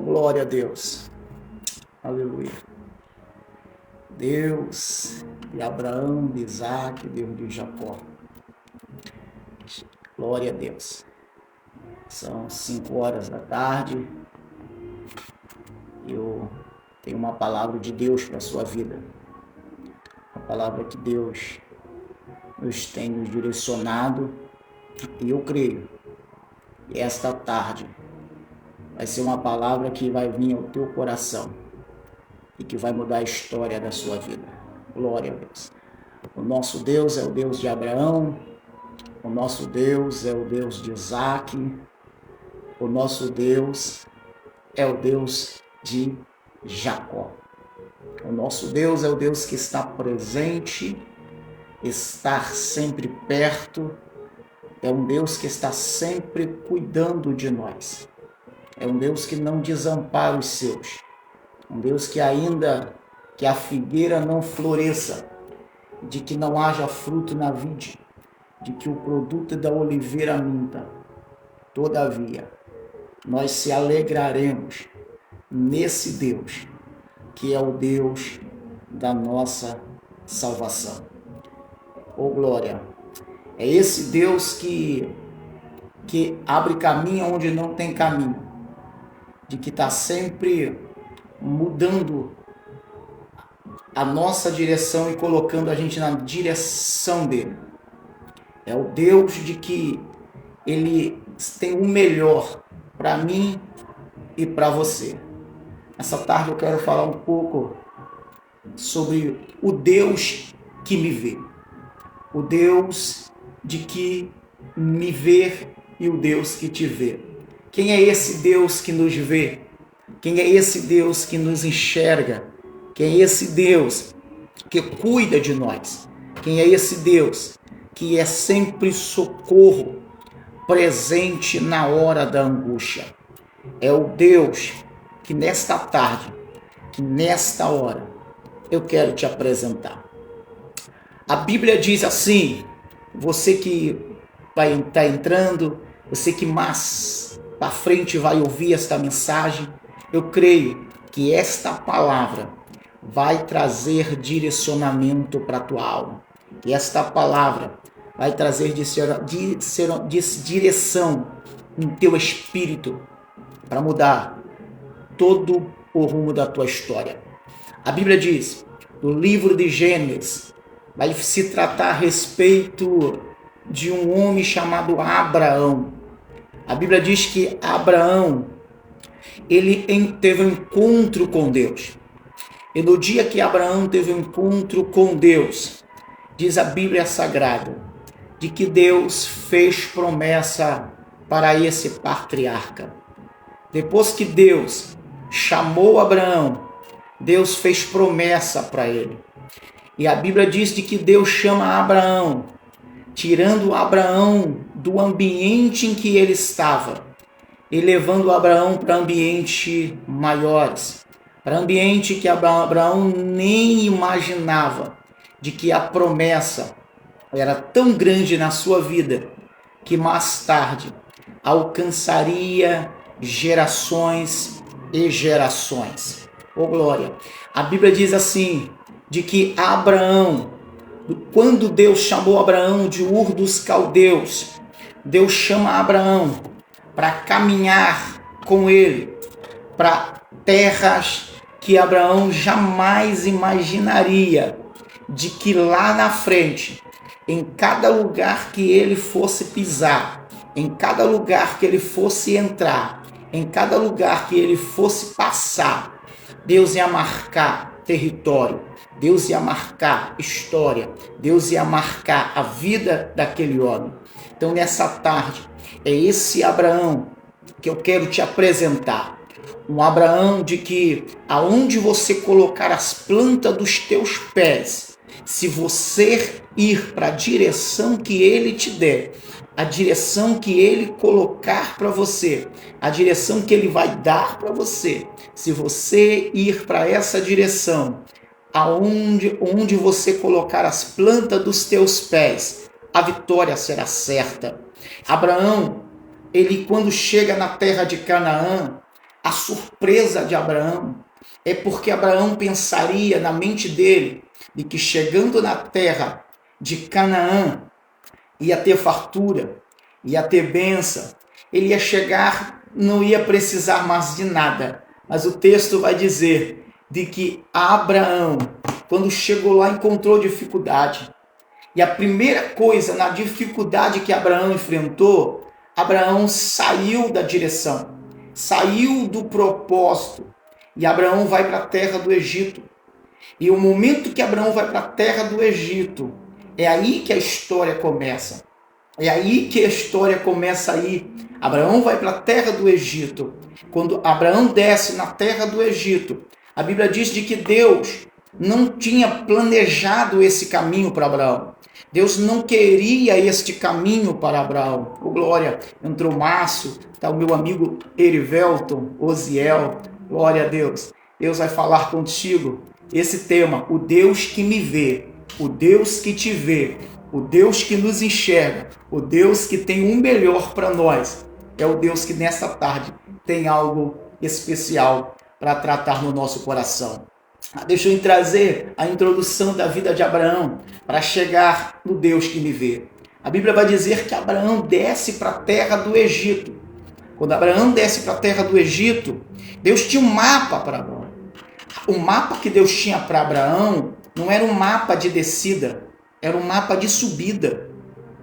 Glória a Deus. Aleluia. Deus de Abraão, de Isaac, Deus de Jacó. Glória a Deus. São 5 horas da tarde. Eu tenho uma palavra de Deus para a sua vida. Uma palavra que Deus nos tem nos direcionado. E eu creio que esta tarde vai ser uma palavra que vai vir ao teu coração e que vai mudar a história da sua vida. Glória a Deus. O nosso Deus é o Deus de Abraão, o nosso Deus é o Deus de Isaac, o nosso Deus é o Deus de Jacó. O nosso Deus é o Deus que está presente, está sempre perto, é um Deus que está sempre cuidando de nós. É um Deus que não desampara os seus. Um Deus que ainda que a figueira não floresça, de que não haja fruto na vide, de que o produto da oliveira minta. Todavia, nós se alegraremos nesse Deus, que é o Deus da nossa salvação. Oh glória! É esse Deus que abre caminho onde não tem caminho, de que está sempre mudando a nossa direção e colocando a gente na direção dele. É o Deus de que ele tem o melhor para mim e para você. Essa tarde eu quero falar um pouco sobre o Deus que me vê. O Deus de que me vê e o Deus que te vê. Quem é esse Deus que nos vê? Quem é esse Deus que nos enxerga? Quem é esse Deus que cuida de nós? Quem é esse Deus que é sempre socorro presente na hora da angústia? É o Deus que nesta tarde, que nesta hora, eu quero te apresentar. A Bíblia diz assim, você que vai estar entrando, você que mais para frente vai ouvir esta mensagem, eu creio que esta palavra vai trazer direcionamento para a tua alma. E esta palavra vai trazer direção no teu espírito para mudar todo o rumo da tua história. A Bíblia diz, no livro de Gênesis, vai se tratar a respeito de um homem chamado Abraão. A Bíblia diz que Abraão, ele teve um encontro com Deus. E no dia que Abraão teve um encontro com Deus, diz a Bíblia Sagrada, de que Deus fez promessa para esse patriarca. Depois que Deus chamou Abraão, Deus fez promessa para ele. E a Bíblia diz de que Deus chama Abraão, tirando Abraão do ambiente em que ele estava e levando Abraão para ambientes maiores, para ambiente que Abraão nem imaginava, de que a promessa era tão grande na sua vida que mais tarde alcançaria gerações e gerações. Oh glória! A Bíblia diz assim, de que Abraão, quando Deus chamou Abraão de Ur dos Caldeus, Deus chama Abraão para caminhar com ele para terras que Abraão jamais imaginaria, de que lá na frente, em cada lugar que ele fosse pisar, em cada lugar que ele fosse entrar, em cada lugar que ele fosse passar, Deus ia marcar território, Deus ia marcar história, Deus ia marcar a vida daquele homem. Então nessa tarde, é esse Abraão que eu quero te apresentar. Um Abraão de que aonde você colocar as plantas dos teus pés, se você ir para a direção que ele te der, a direção que ele colocar para você, a direção que ele vai dar para você, se você ir para essa direção, onde você colocar as plantas dos teus pés, a vitória será certa. Abraão, ele quando chega na terra de Canaã, a surpresa de Abraão é porque Abraão pensaria na mente dele de que chegando na terra de Canaã ia ter fartura, ia ter bênção, ele ia chegar, não ia precisar mais de nada. Mas o texto vai dizer de que Abraão, quando chegou lá, encontrou dificuldade. E a primeira coisa na dificuldade que Abraão enfrentou, Abraão saiu da direção, saiu do propósito. E Abraão vai para a terra do Egito. E o momento que Abraão vai para a terra do Egito, é aí que a história começa. É aí que a história começa aí. Abraão vai para a terra do Egito. Quando Abraão desce na terra do Egito, a Bíblia diz de que Deus não tinha planejado esse caminho para Abraão. Deus não queria este caminho para Abraão. Oh, glória, entrou Márcio, está o meu amigo Erivelton, Osiel, glória a Deus. Deus vai falar contigo esse tema, o Deus que me vê, o Deus que te vê, o Deus que nos enxerga, o Deus que tem um melhor para nós. É o Deus que nessa tarde tem algo especial para tratar no nosso coração. Deixa eu trazer a introdução da vida de Abraão para chegar no Deus que me vê. A Bíblia vai dizer que Abraão desce para a terra do Egito. Quando Abraão desce para a terra do Egito, Deus tinha um mapa para Abraão. O mapa que Deus tinha para Abraão não era um mapa de descida, era um mapa de subida.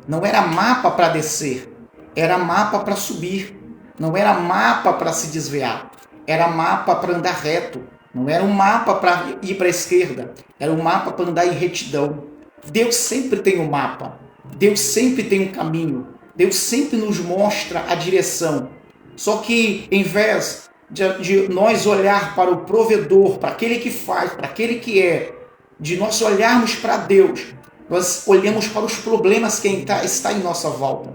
Não era mapa para descer, era mapa para subir. Não era mapa para se desviar, era mapa para andar reto. Não era um mapa para ir para a esquerda, era um mapa para andar em retidão. Deus sempre tem um mapa, Deus sempre tem um caminho, Deus sempre nos mostra a direção. Só que em vez de nós olhar para o provedor, para aquele que faz, para aquele que é, de nós olharmos para Deus, nós olhamos para os problemas que está em nossa volta.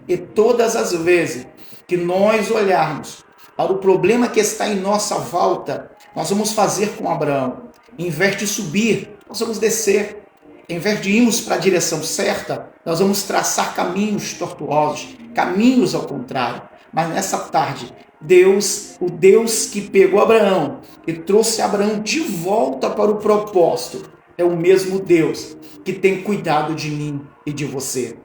E todas as vezes que nós olharmos para o problema que está em nossa volta, nós vamos fazer com Abraão. Em vez de subir, nós vamos descer. Em vez de irmos para a direção certa, nós vamos traçar caminhos tortuosos, caminhos ao contrário. Mas nessa tarde, Deus, o Deus que pegou Abraão e trouxe Abraão de volta para o propósito, é o mesmo Deus que tem cuidado de mim e de você.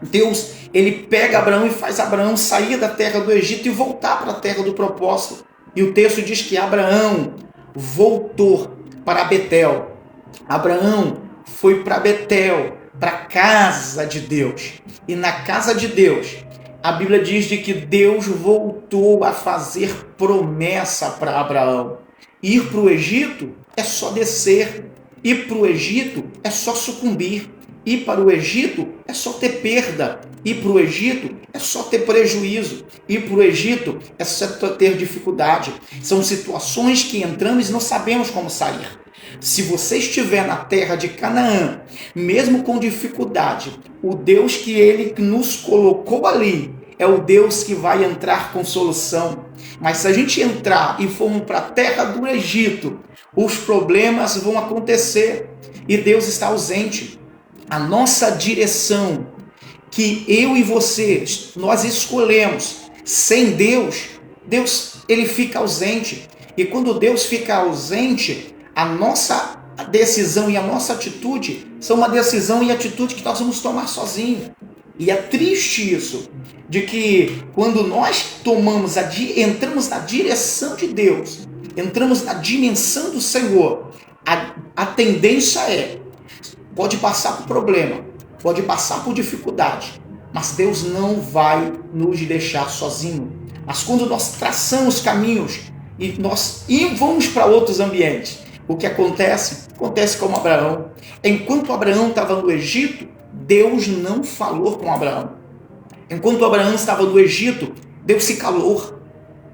Deus, ele pega Abraão e faz Abraão sair da terra do Egito e voltar para a terra do propósito. E o texto diz que Abraão voltou para Betel. Abraão foi para Betel, para a casa de Deus. E na casa de Deus, a Bíblia diz de que Deus voltou a fazer promessa para Abraão. Ir para o Egito é só descer. Ir para o Egito é só sucumbir. Ir para o Egito é só ter perda. Ir para o Egito é só ter prejuízo. Ir para o Egito é só ter dificuldade. São situações que entramos e não sabemos como sair. Se você estiver na terra de Canaã, mesmo com dificuldade, o Deus que ele nos colocou ali é o Deus que vai entrar com solução. Mas se a gente entrar e formos para a terra do Egito, os problemas vão acontecer e Deus está ausente. A nossa direção que eu e você, nós escolhemos sem Deus, Deus ele fica ausente. E quando Deus fica ausente, a nossa decisão e a nossa atitude são uma decisão e atitude que nós vamos tomar sozinhos. E é triste isso, de que quando nós entramos na direção de Deus, entramos na dimensão do Senhor, a tendência pode passar por problema, pode passar por dificuldade, mas Deus não vai nos deixar sozinhos. Mas quando nós traçamos caminhos e nós vamos para outros ambientes, o que acontece? Acontece como Abraão. Enquanto Abraão estava no Egito, Deus não falou com Abraão. Enquanto Abraão estava no Egito, Deus se calou.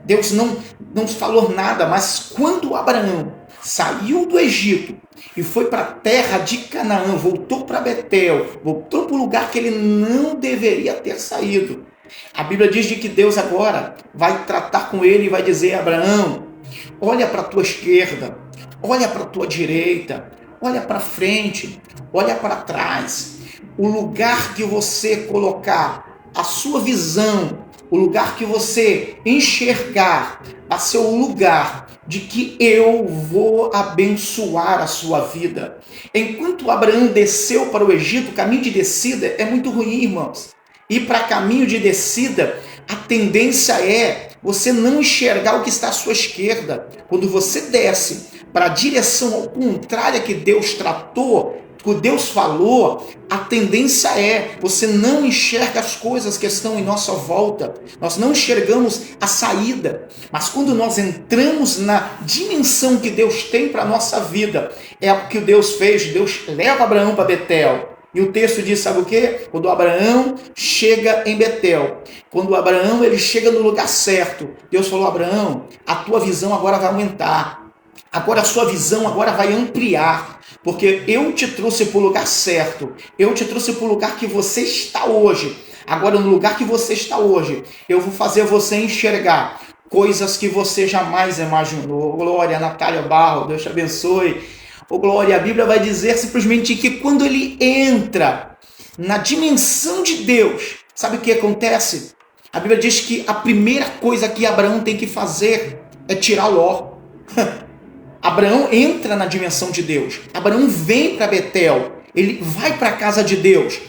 Deus não falou nada, mas quando Abraão saiu do Egito e foi para a terra de Canaã, voltou para Betel, voltou para o lugar que ele não deveria ter saído, a Bíblia diz de que Deus agora vai tratar com ele e vai dizer: Abraão, olha para a tua esquerda, olha para a tua direita, olha para frente, olha para trás. O lugar que você colocar a sua visão, o lugar que você enxergar, vai ser o lugar de que eu vou abençoar a sua vida. Enquanto Abraão desceu para o Egito, o caminho de descida é muito ruim, irmãos. E para caminho de descida, a tendência é você não enxergar o que está à sua esquerda. Quando você desce para a direção ao contrário que Deus tratou, que Deus falou, a tendência é você não enxerga as coisas que estão em nossa volta. Nós não enxergamos a saída. Mas quando nós entramos na dimensão que Deus tem para a nossa vida, é o que Deus fez. Deus leva Abraão para Betel. E o texto diz, sabe o quê? Quando Abraão chega em Betel, quando Abraão ele chega no lugar certo, Deus falou, Abraão, a tua visão agora vai aumentar. Agora a sua visão agora vai ampliar, porque eu te trouxe para o lugar certo, eu te trouxe para o lugar que você está hoje. Agora no lugar que você está hoje, eu vou fazer você enxergar coisas que você jamais imaginou. Glória, Natália Barro, Deus te abençoe. Oh, glória, a Bíblia vai dizer simplesmente que quando ele entra na dimensão de Deus, sabe o que acontece? A Bíblia diz que a primeira coisa que Abraão tem que fazer é tirar Ló. Abraão entra na dimensão de Deus. Abraão vem para Betel. Ele vai para a casa de Deus.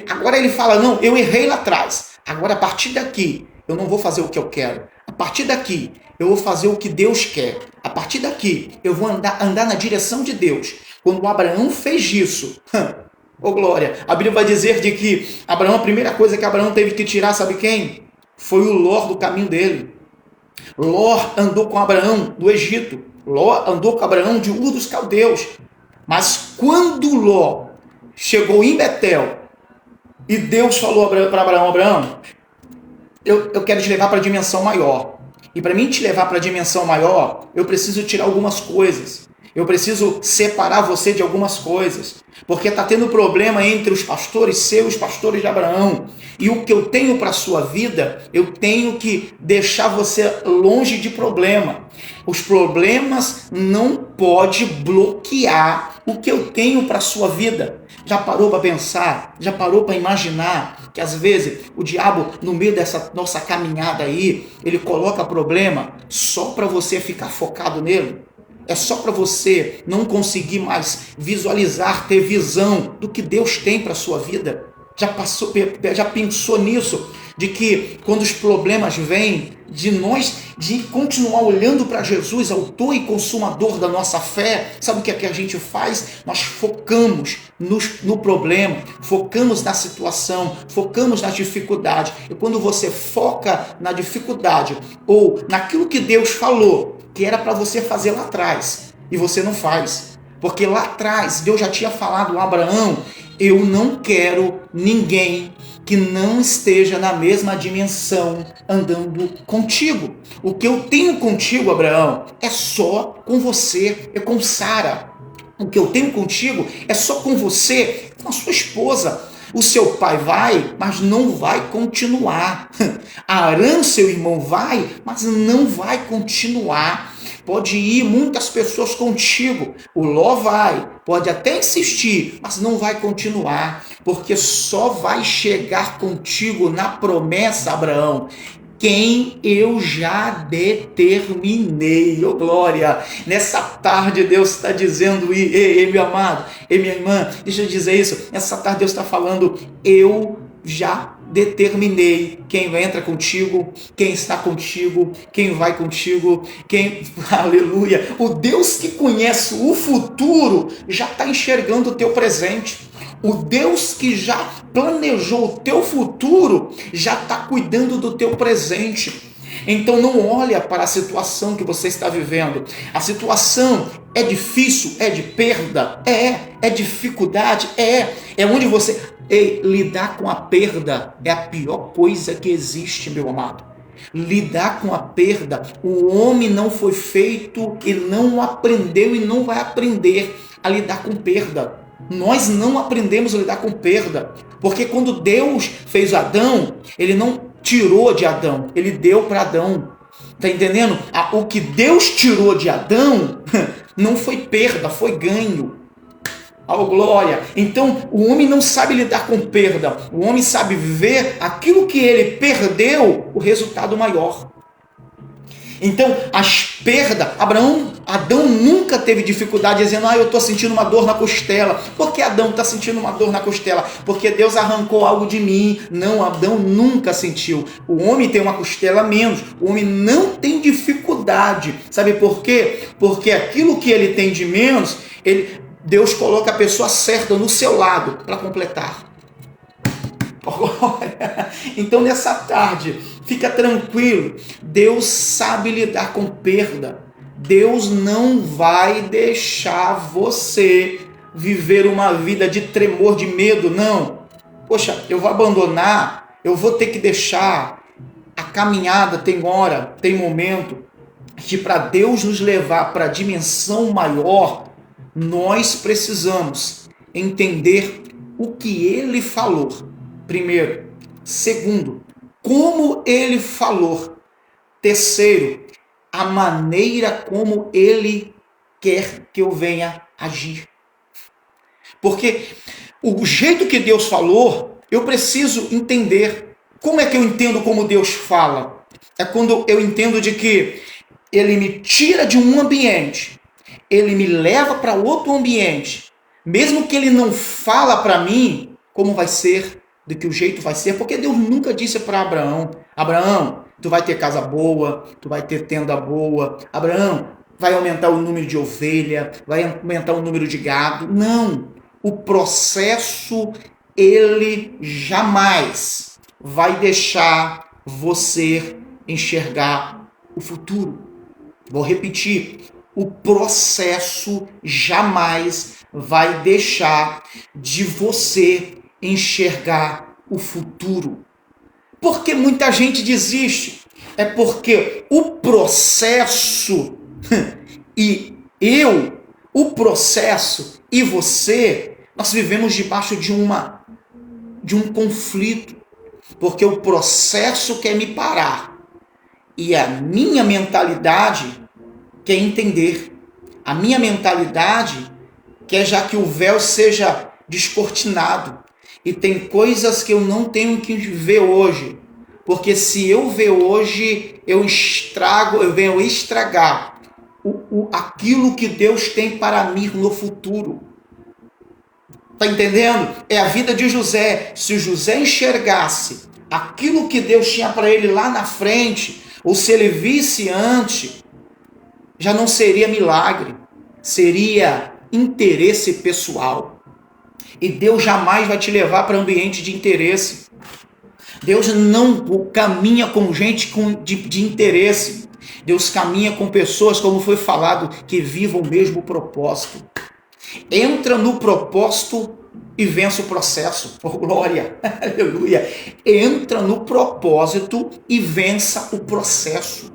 Agora ele fala, não, eu errei lá atrás. Agora a partir daqui, eu não vou fazer o que eu quero. A partir daqui, eu vou fazer o que Deus quer. A partir daqui, eu vou andar na direção de Deus. Quando Abraão fez isso, oh glória, a Bíblia vai dizer de que Abraão, a primeira coisa que Abraão teve que tirar, sabe quem? Foi o Ló do caminho dele. Ló andou com Abraão do Egito. Ló andou com Abraão de Ur dos Caldeus. Mas quando Ló chegou em Betel, e Deus falou para Abraão, Abraão, eu quero te levar para a dimensão maior. E para mim te levar para a dimensão maior, eu preciso tirar algumas coisas. Eu preciso separar você de algumas coisas. Porque está tendo problema entre os pastores seus e os pastores de Abraão. E o que eu tenho para a sua vida, eu tenho que deixar você longe de problema. Os problemas não podem bloquear o que eu tenho para a sua vida. Já parou para pensar? Já parou para imaginar que às vezes o diabo, no meio dessa nossa caminhada aí, ele coloca problema só para você ficar focado nele? É só para você não conseguir mais visualizar, ter visão do que Deus tem para a sua vida? Já pensou nisso? De que quando os problemas vêm, de continuar olhando para Jesus, autor e consumador da nossa fé, sabe o que é que a gente faz? Nós focamos no problema, focamos na situação, focamos na dificuldade. E quando você foca na dificuldade ou naquilo que Deus falou, que era para você fazer lá atrás, e você não faz. Porque lá atrás, Deus já tinha falado a Abraão, eu não quero ninguém que não esteja na mesma dimensão andando contigo. O que eu tenho contigo, Abraão, é só com você, é com Sara. O que eu tenho contigo é só com você, com a sua esposa. O seu pai vai, mas não vai continuar. Arã, seu irmão, vai, mas não vai continuar. Pode ir muitas pessoas contigo. O Ló vai, pode até insistir, mas não vai continuar. Porque só vai chegar contigo na promessa, Abraão, quem eu já determinei. Oh glória, nessa tarde Deus está dizendo, ei meu amado, ei minha irmã, deixa eu dizer isso, nessa tarde Deus está falando, eu já determinei quem entra contigo, quem está contigo, quem vai contigo, aleluia, o Deus que conhece o futuro já está enxergando o teu presente. O Deus que já planejou o teu futuro já está cuidando do teu presente. Então não olha para a situação que você está vivendo. A situação é difícil, é de perda, é dificuldade, é onde você... lidar com a perda é a pior coisa que existe, meu amado. Lidar com a perda, o homem não foi feito e não aprendeu e não vai aprender a lidar com perda. Nós não aprendemos a lidar com perda, porque quando Deus fez Adão, ele não tirou de Adão, ele deu para Adão. Tá entendendo? O que Deus tirou de Adão não foi perda, foi ganho. Oh, glória! Então, o homem não sabe lidar com perda. O homem sabe ver aquilo que ele perdeu, o resultado maior. Então, as perdas, Adão nunca teve dificuldade dizendo, eu estou sentindo uma dor na costela. Por que Adão está sentindo uma dor na costela? Porque Deus arrancou algo de mim. Não, Adão nunca sentiu. O homem tem uma costela a menos. O homem não tem dificuldade. Sabe por quê? Porque aquilo que ele tem de menos, Deus coloca a pessoa certa no seu lado para completar. Então, nessa tarde, fica tranquilo, Deus sabe lidar com perda. Deus não vai deixar você viver uma vida de tremor, de medo, não. Poxa, eu vou abandonar, eu vou ter que deixar a caminhada. Tem hora, tem momento que para Deus nos levar para a dimensão maior, nós precisamos entender o que Ele falou. Primeiro. Segundo, como Ele falou. Terceiro, a maneira como Ele quer que eu venha agir. Porque o jeito que Deus falou, eu preciso entender. Como é que eu entendo como Deus fala? É quando eu entendo de que Ele me tira de um ambiente, Ele me leva para outro ambiente, mesmo que Ele não fala para mim como vai ser, de que o jeito vai ser, porque Deus nunca disse para Abraão, tu vai ter casa boa, tu vai ter tenda boa, Abraão, vai aumentar o número de ovelha, vai aumentar o número de gado. Não, o processo, ele jamais vai deixar você enxergar o futuro. Vou repetir, o processo jamais vai deixar de você enxergar o futuro. Porque muita gente desiste. É porque o processo o processo e você, nós vivemos debaixo de um conflito. Porque o processo quer me parar e a minha mentalidade quer entender. A minha mentalidade quer já que o véu seja descortinado. E tem coisas que eu não tenho que ver hoje. Porque se eu ver hoje, eu venho estragar aquilo que Deus tem para mim no futuro. Está entendendo? É a vida de José. Se José enxergasse aquilo que Deus tinha para ele lá na frente, ou se ele visse antes, já não seria milagre. Seria interesse pessoal. E Deus jamais vai te levar para ambiente de interesse. Deus não caminha com gente de interesse. Deus caminha com pessoas, como foi falado, que vivam o mesmo propósito. Entra no propósito e vença o processo. Oh, glória! Aleluia! Entra no propósito e vença o processo.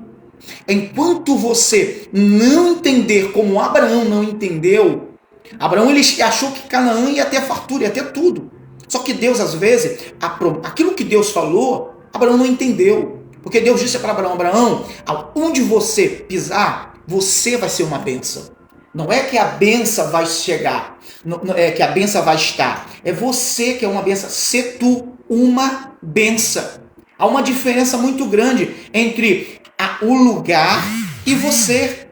Enquanto você não entender como Abraão não entendeu, Abraão ele achou que Canaã ia ter fartura, ia ter tudo. Só que Deus, às vezes, aquilo que Deus falou, Abraão não entendeu. Porque Deus disse para Abraão, aonde você pisar, você vai ser uma bênção. Não é que a bênção vai chegar, não é que a bênção vai estar. É você que é uma bênção, ser tu uma bênção. Há uma diferença muito grande entre o lugar e você.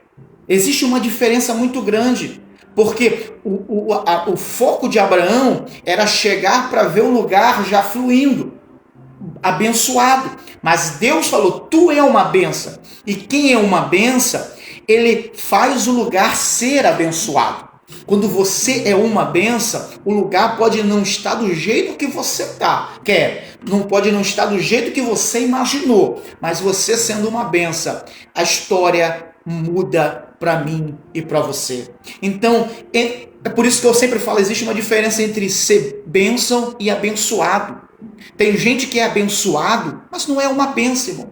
Existe uma diferença muito grande. Porque o foco de Abraão era chegar para ver o lugar já fluindo, abençoado. Mas Deus falou, tu é uma bênção. E quem é uma bênção, ele faz o lugar ser abençoado. Quando você é uma bênção, o lugar pode não estar do jeito que você quer. Não pode não estar do jeito que você imaginou. Mas você sendo uma bênção, a história muda para mim e para você. Então, é por isso que eu sempre falo, existe uma diferença entre ser bênção e abençoado. Tem gente que é abençoado, mas não é uma bênção, irmão.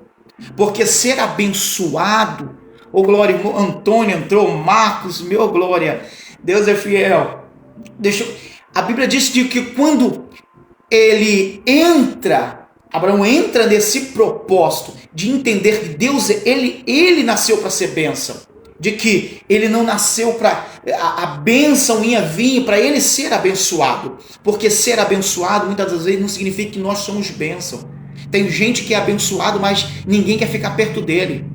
Porque ser abençoado, ô glória, Antônio entrou, Marcos, meu glória, Deus é fiel. A Bíblia diz que quando Abraão entra nesse propósito de entender que Deus, ele nasceu para ser bênção. de que ele não nasceu para a bênção ia vir para ele ser abençoado, porque ser abençoado muitas das vezes não significa que nós somos bênção. Tem gente que é abençoado, mas ninguém quer ficar perto dele.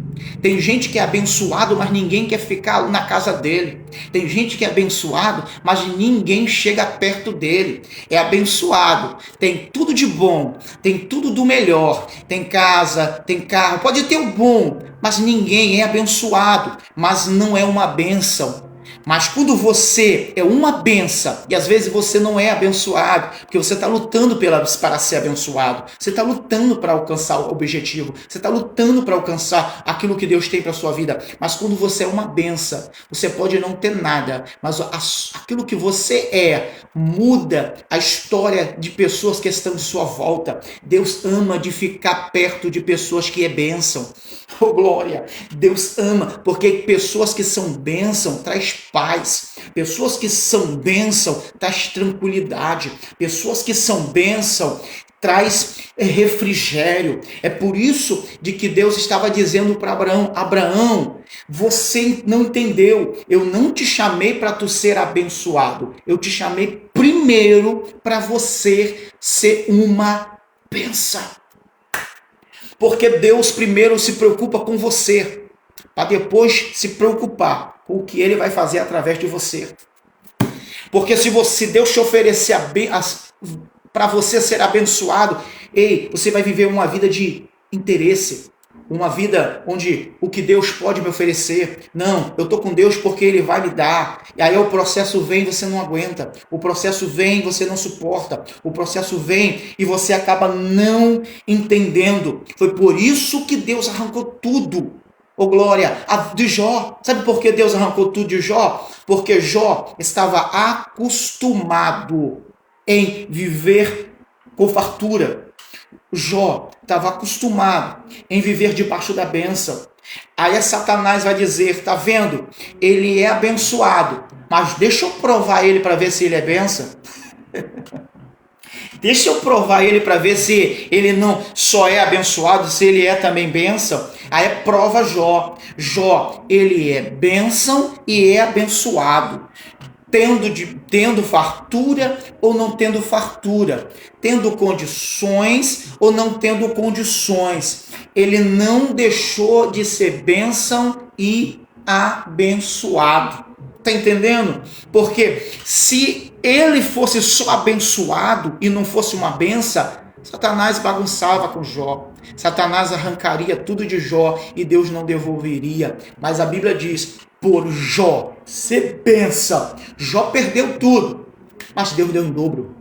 Tem gente que é abençoado, mas ninguém quer ficar na casa dele. Tem gente que é abençoado, mas ninguém chega perto dele. É abençoado, tem tudo de bom, tem tudo do melhor. Tem casa, tem carro, pode ter o bom, mas ninguém é abençoado, mas não é uma bênção. Mas quando você é uma benção, e às vezes você não é abençoado, porque você está lutando para ser abençoado, você está lutando para alcançar o objetivo, você está lutando para alcançar aquilo que Deus tem para a sua vida, mas quando você é uma benção, você pode não ter nada, mas aquilo que você é, muda a história de pessoas que estão em sua volta. Deus ama de ficar perto de pessoas que é bênção. Oh, glória! Deus ama, porque pessoas que são bênção traz paz. Pessoas que são bênção traz tranquilidade. Pessoas que são bênção traz refrigério. É por isso de que Deus estava dizendo para Abraão: Abraão, você não entendeu. Eu não te chamei para tu ser abençoado. Eu te chamei primeiro para você ser uma bênção. Porque Deus primeiro se preocupa com você, para depois se preocupar com o que Ele vai fazer através de você. Porque se Deus te oferecer para você ser abençoado, você vai viver uma vida de interesse, uma vida onde o que Deus pode me oferecer, não, eu estou com Deus porque Ele vai me dar, e aí o processo vem e você não aguenta, o processo vem e você não suporta, o processo vem e você acaba não entendendo. Foi por isso que Deus arrancou tudo, oh glória, de Jó. Sabe por que Deus arrancou tudo de Jó? Porque Jó estava acostumado em viver com fartura. Jó estava acostumado em viver debaixo da bênção. Aí Satanás vai dizer, tá vendo? Ele é abençoado, mas deixa eu provar ele para ver se ele é bênção. Deixa eu provar ele para ver se ele não só é abençoado, se ele é também bênção. Aí prova Jó. Jó, ele é bênção e é abençoado. Tendo fartura ou não tendo fartura, tendo condições ou não tendo condições, ele não deixou de ser bênção e abençoado. Está entendendo? Porque se ele fosse só abençoado e não fosse uma bênção, Satanás bagunçava com Jó. Satanás arrancaria tudo de Jó e Deus não devolveria. Mas a Bíblia diz, por Jó ser bênção, Jó perdeu tudo, mas Deus deu em dobro.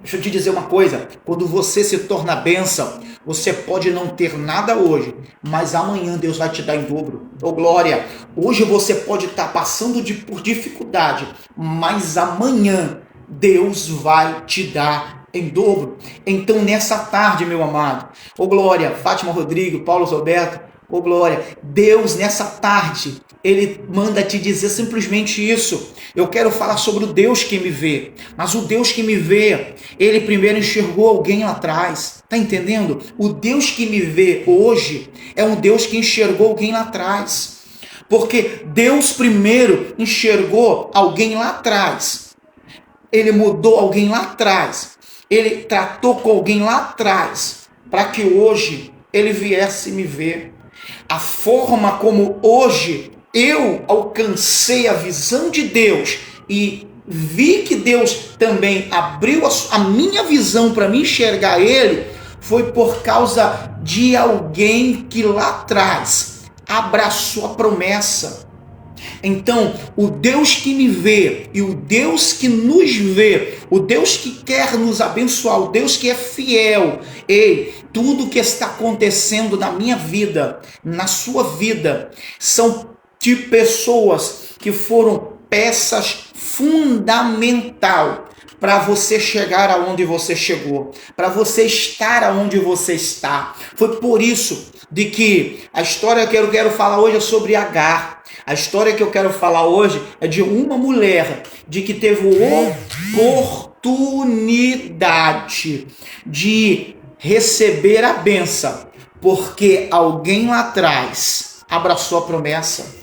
Deixa eu te dizer uma coisa, quando você se torna bênção, você pode não ter nada hoje, mas amanhã Deus vai te dar em dobro. Oh glória! Hoje você pode estar passando por dificuldade, mas amanhã Deus vai te dar em dobro. Então nessa tarde, meu amado, oh glória, Fátima Rodrigo, Paulo Roberto, oh glória, Deus nessa tarde, Ele manda te dizer simplesmente isso. Eu quero falar sobre o Deus que me vê, mas o Deus que me vê, Ele primeiro enxergou alguém lá atrás, tá entendendo? O Deus que me vê hoje é um Deus que enxergou alguém lá atrás, porque Deus primeiro enxergou alguém lá atrás, Ele mudou alguém lá atrás, Ele tratou com alguém lá atrás, para que hoje Ele viesse me ver. A forma como hoje eu alcancei a visão de Deus e vi que Deus também abriu a minha visão para me enxergar Ele, foi por causa de alguém que lá atrás abraçou a promessa. Então, o Deus que me vê e o Deus que nos vê, o Deus que quer nos abençoar, o Deus que é fiel, tudo que está acontecendo na minha vida, na sua vida, são de pessoas que foram peças fundamentais para você chegar aonde você chegou, para você estar aonde você está. Foi por isso de que a história que eu quero falar hoje é sobre Agar. A história que eu quero falar hoje é de uma mulher de que teve oportunidade de receber a bênção, porque alguém lá atrás abraçou a promessa.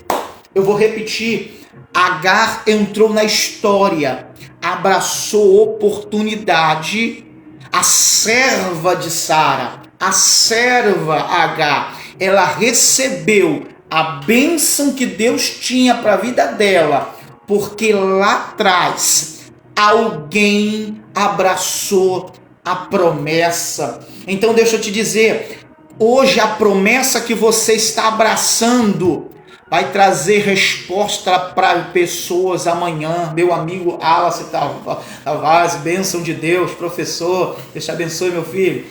Eu vou repetir. Agar entrou na história, abraçou oportunidade, a serva de Sara, a serva Agar, ela recebeu a bênção que Deus tinha para a vida dela, porque lá atrás alguém abraçou a promessa. Então deixa eu te dizer, hoje a promessa que você está abraçando vai trazer resposta para pessoas amanhã. Meu amigo Wallace Tavares, bênção de Deus, professor, Deus te abençoe, meu filho.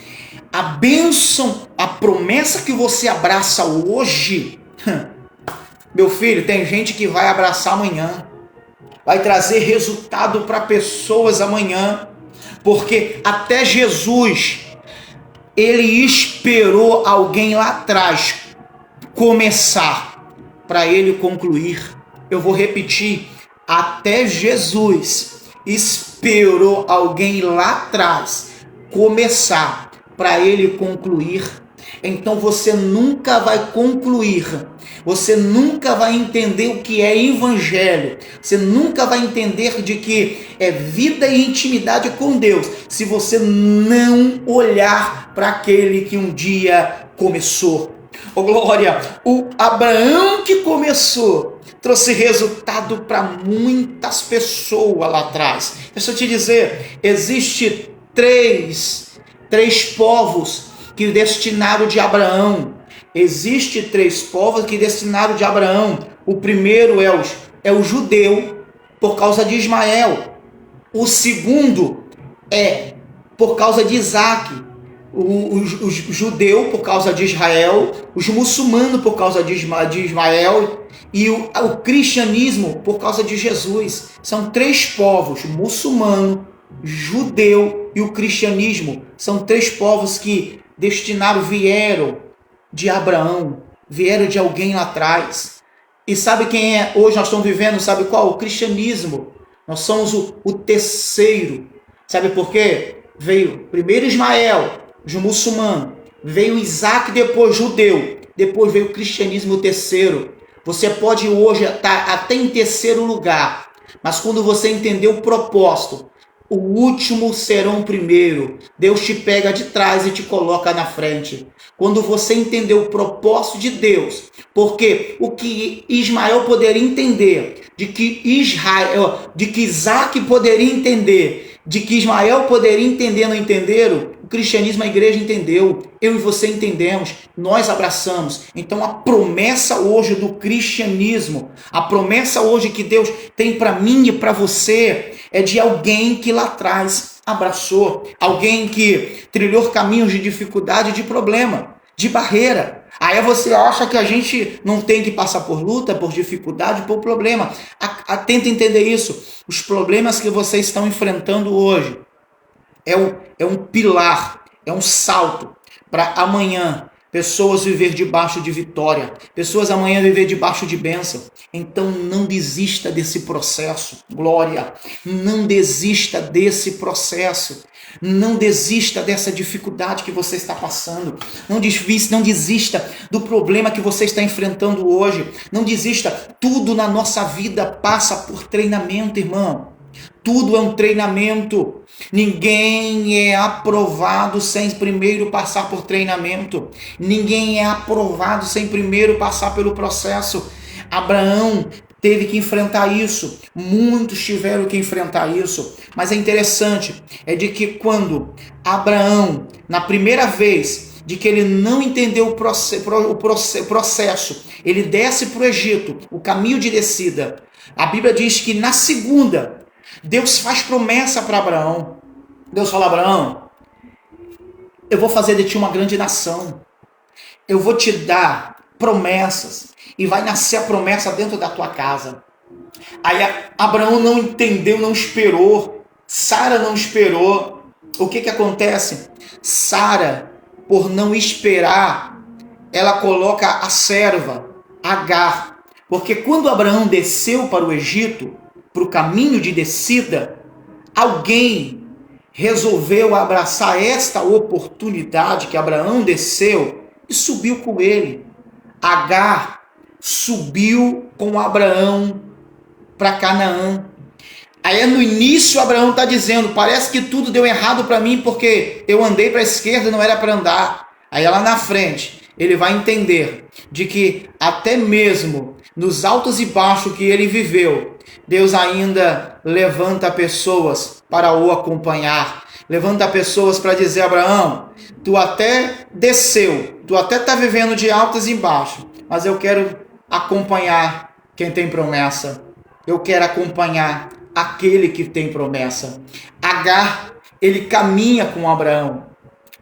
A bênção, a promessa que você abraça hoje, meu filho, tem gente que vai abraçar amanhã, vai trazer resultado para pessoas amanhã, porque até Jesus, ele esperou alguém lá atrás começar para ele concluir. Eu vou repetir, até Jesus esperou alguém lá atrás começar para ele concluir. Então você nunca vai concluir, você nunca vai entender o que é evangelho, você nunca vai entender de que é vida e intimidade com Deus, se você não olhar para aquele que um dia começou. Oh glória, o Abraão que começou trouxe resultado para muitas pessoas lá atrás. Deixa eu te dizer, existe três povos que destinaram de Abraão. Existe três povos que destinaram de Abraão. O primeiro é o judeu, por causa de Ismael. O segundo é por causa de Isaac. O judeu por causa de Israel, os muçulmanos por causa de Ismael e o cristianismo por causa de Jesus. São três povos, muçulmano, judeu e o cristianismo. São três povos que vieram de Abraão, vieram de alguém lá atrás. E sabe quem é? Hoje nós estamos vivendo, sabe qual? O cristianismo. Nós somos o terceiro. Sabe por quê? Veio primeiro Ismael, os muçulmanos, veio Isaac, depois judeu, depois veio o cristianismo, o terceiro. Você pode hoje estar até em terceiro lugar, mas quando você entender o propósito, o último será o primeiro. Deus te pega de trás e te coloca na frente. Quando você entender o propósito de Deus, porque o que Ismael poderia entender, de que Isaac poderia entender, de que Ismael poderia entender, não entenderam? O cristianismo, a igreja entendeu, eu e você entendemos, nós abraçamos. Então a promessa hoje do cristianismo, a promessa hoje que Deus tem para mim e para você, é de alguém que lá atrás abraçou, alguém que trilhou caminhos de dificuldade, de problema, de barreira. Aí você acha que a gente não tem que passar por luta, por dificuldade, por problema. Tenta entender isso. Os problemas que vocês estão enfrentando hoje é um pilar, é um salto para amanhã pessoas viver debaixo de vitória, pessoas amanhã viver debaixo de bênção. Então não desista desse processo, glória, não desista desse processo, não desista dessa dificuldade que você está passando, não desista do problema que você está enfrentando hoje, não desista, tudo na nossa vida passa por treinamento, irmão. Tudo é um treinamento. Ninguém é aprovado sem primeiro passar por treinamento. Ninguém é aprovado sem primeiro passar pelo processo. Abraão teve que enfrentar isso. Muitos tiveram que enfrentar isso. Mas é interessante, é de que quando Abraão, na primeira vez, de que ele não entendeu o processo, ele desce para o Egito, o caminho de descida. A Bíblia diz que na segunda, Deus faz promessa para Abraão. Deus fala: Abraão, eu vou fazer de ti uma grande nação. Eu vou te dar promessas. E vai nascer a promessa dentro da tua casa. Aí Abraão não entendeu, não esperou. Sara não esperou. O que acontece? Sara, por não esperar, ela coloca a serva, Agar. Porque quando Abraão desceu para o Egito, para o caminho de descida, alguém resolveu abraçar esta oportunidade que Abraão desceu e subiu com ele. Agar subiu com Abraão para Canaã. Aí no início Abraão está dizendo, parece que tudo deu errado para mim porque eu andei para a esquerda e não era para andar. Aí lá na frente ele vai entender de que até mesmo nos altos e baixos que ele viveu, Deus ainda levanta pessoas para o acompanhar. Levanta pessoas para dizer, Abraão, tu até desceu, tu até está vivendo de altos e baixos, mas eu quero acompanhar quem tem promessa. Eu quero acompanhar aquele que tem promessa. Agar, ele caminha com Abraão.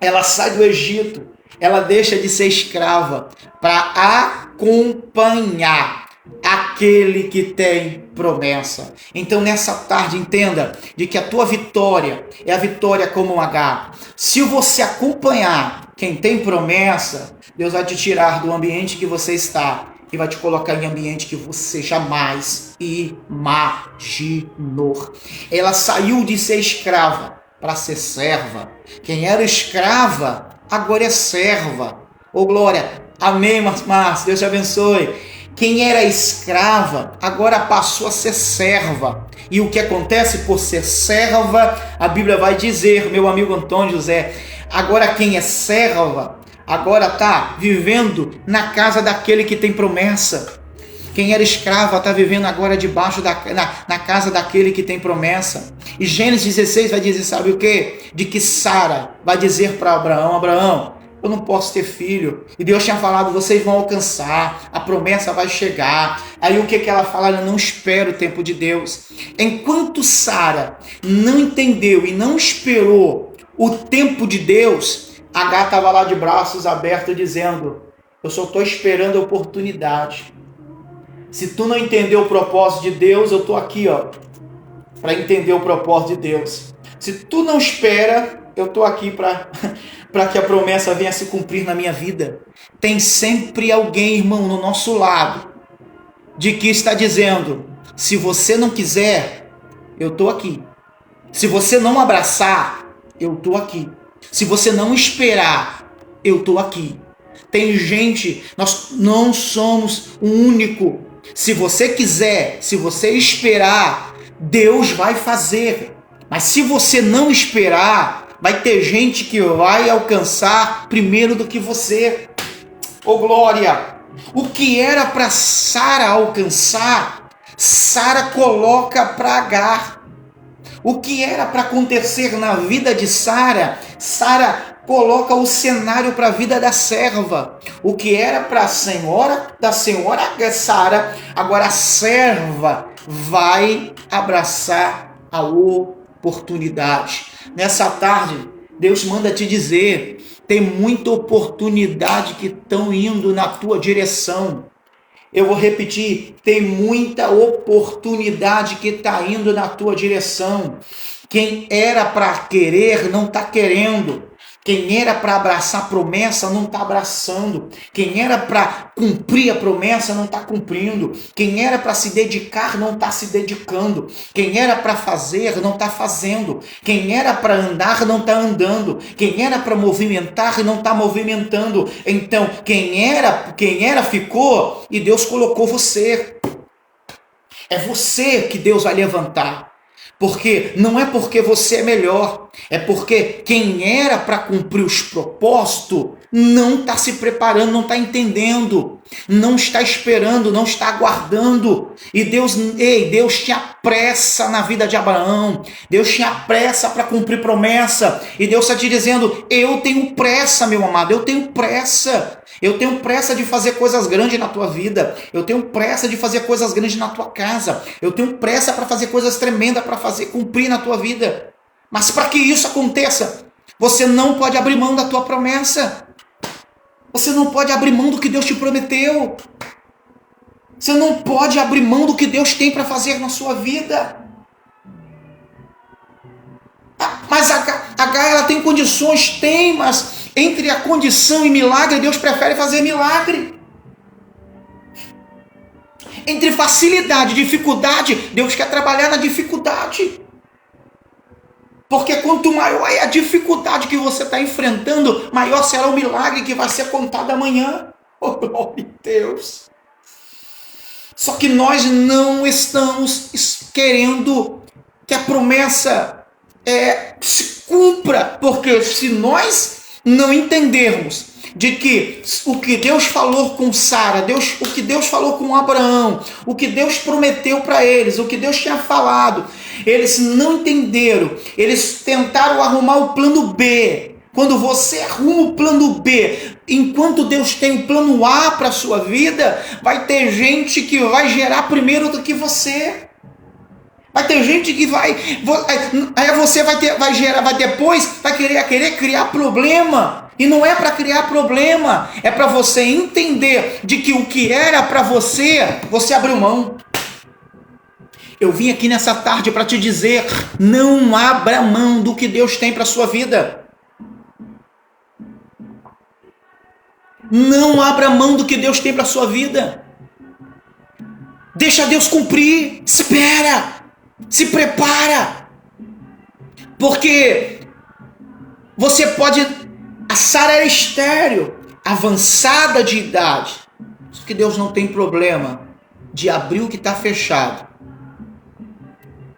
Ela sai do Egito. Ela deixa de ser escrava para acompanhar aquele que tem promessa. Então nessa tarde entenda de que a tua vitória é a vitória como Agar. Se você acompanhar quem tem promessa, Deus vai te tirar do ambiente que você está e vai te colocar em ambiente que você jamais imaginou. Ela saiu de ser escrava para ser serva. Quem era escrava agora é serva. Ô glória, amém, Márcio, Deus te abençoe. Quem era escrava agora passou a ser serva. E o que acontece por ser serva, a Bíblia vai dizer, meu amigo Antônio José, agora quem é serva agora está vivendo na casa daquele que tem promessa. Quem era escrava está vivendo agora debaixo na casa daquele que tem promessa. E Gênesis 16 vai dizer, sabe o quê? De que Sara vai dizer para Abraão, Abraão, eu não posso ter filho. E Deus tinha falado, vocês vão alcançar, a promessa vai chegar. Aí o que ela fala? Ela não espera o tempo de Deus. Enquanto Sara não entendeu e não esperou o tempo de Deus, Agar estava lá de braços abertos dizendo, eu só estou esperando a oportunidade. Se tu não entender o propósito de Deus, eu estou aqui, para entender o propósito de Deus. Se tu não espera, eu estou aqui para que a promessa venha se cumprir na minha vida. Tem sempre alguém, irmão, no nosso lado, de que está dizendo, se você não quiser, eu estou aqui. Se você não abraçar, eu estou aqui. Se você não esperar, eu estou aqui. Tem gente, nós não somos o único. Se você quiser, se você esperar, Deus vai fazer. Mas se você não esperar, vai ter gente que vai alcançar primeiro do que você. Ô glória! O que era para Sara alcançar, Sara coloca para Agar. O que era para acontecer na vida de Sara, Sara coloca o cenário para a vida da serva. O que era para a senhora Sara, agora a serva vai abraçar a oportunidade. Nessa tarde, Deus manda te dizer, tem muita oportunidade que estão indo na tua direção. Eu vou repetir, tem muita oportunidade que está indo na tua direção. Quem era para querer, não está querendo. Quem era para abraçar a promessa, não está abraçando. Quem era para cumprir a promessa, não está cumprindo. Quem era para se dedicar, não está se dedicando. Quem era para fazer, não está fazendo. Quem era para andar, não está andando. Quem era para movimentar, não está movimentando. Então, quem era ficou e Deus colocou você. É você que Deus vai levantar. Porque não é porque você é melhor, é porque quem era para cumprir os propósitos não está se preparando, não está entendendo, não está esperando, não está aguardando. E Deus tinha pressa na vida de Abraão, Deus tinha pressa para cumprir promessa, e Deus está te dizendo, eu tenho pressa, meu amado, eu tenho pressa. Eu tenho pressa de fazer coisas grandes na tua vida. Eu tenho pressa de fazer coisas grandes na tua casa. Eu tenho pressa para fazer coisas tremendas para fazer cumprir na tua vida. Mas para que isso aconteça, você não pode abrir mão da tua promessa. Você não pode abrir mão do que Deus te prometeu. Você não pode abrir mão do que Deus tem para fazer na sua vida. Mas Agar, ela tem condições? Tem, mas entre a condição e milagre, Deus prefere fazer milagre. Entre facilidade e dificuldade, Deus quer trabalhar na dificuldade. Porque quanto maior é a dificuldade que você está enfrentando, maior será o milagre que vai ser contado amanhã. Oh, glória a Deus! Só que nós não estamos querendo que a promessa se cumpra, porque se nós não entendermos de que o que Deus falou com Sara, o que Deus falou com Abraão, o que Deus prometeu para eles, o que Deus tinha falado, eles não entenderam, eles tentaram arrumar o plano B. Quando você arruma o plano B, enquanto Deus tem o plano A para a sua vida, vai ter gente que vai gerar primeiro do que você. Vai ter gente que aí você vai depois querer criar problema. E não é para criar problema, é para você entender de que o que era para você abriu mão. Eu vim aqui nessa tarde para te dizer, não abra mão do que Deus tem para a sua vida. Não abra mão do que Deus tem para a sua vida. Deixa Deus cumprir. Espera. Se prepara. Porque você pode... A Sara era estéril, avançada de idade. Só que Deus não tem problema de abrir o que está fechado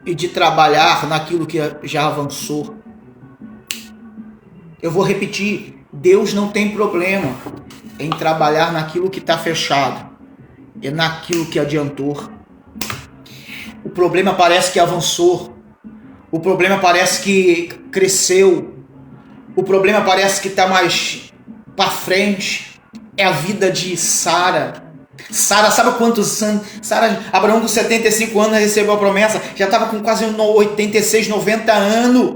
e de trabalhar naquilo que já avançou. Eu vou repetir. Deus não tem problema em trabalhar naquilo que está fechado e naquilo que adiantou. O problema parece que avançou. O problema parece que cresceu. O problema parece que está mais para frente. É a vida de Sara. Sara, sabe quantos anos? Abraão com 75 anos recebeu a promessa. Já estava com quase 86, 90 anos.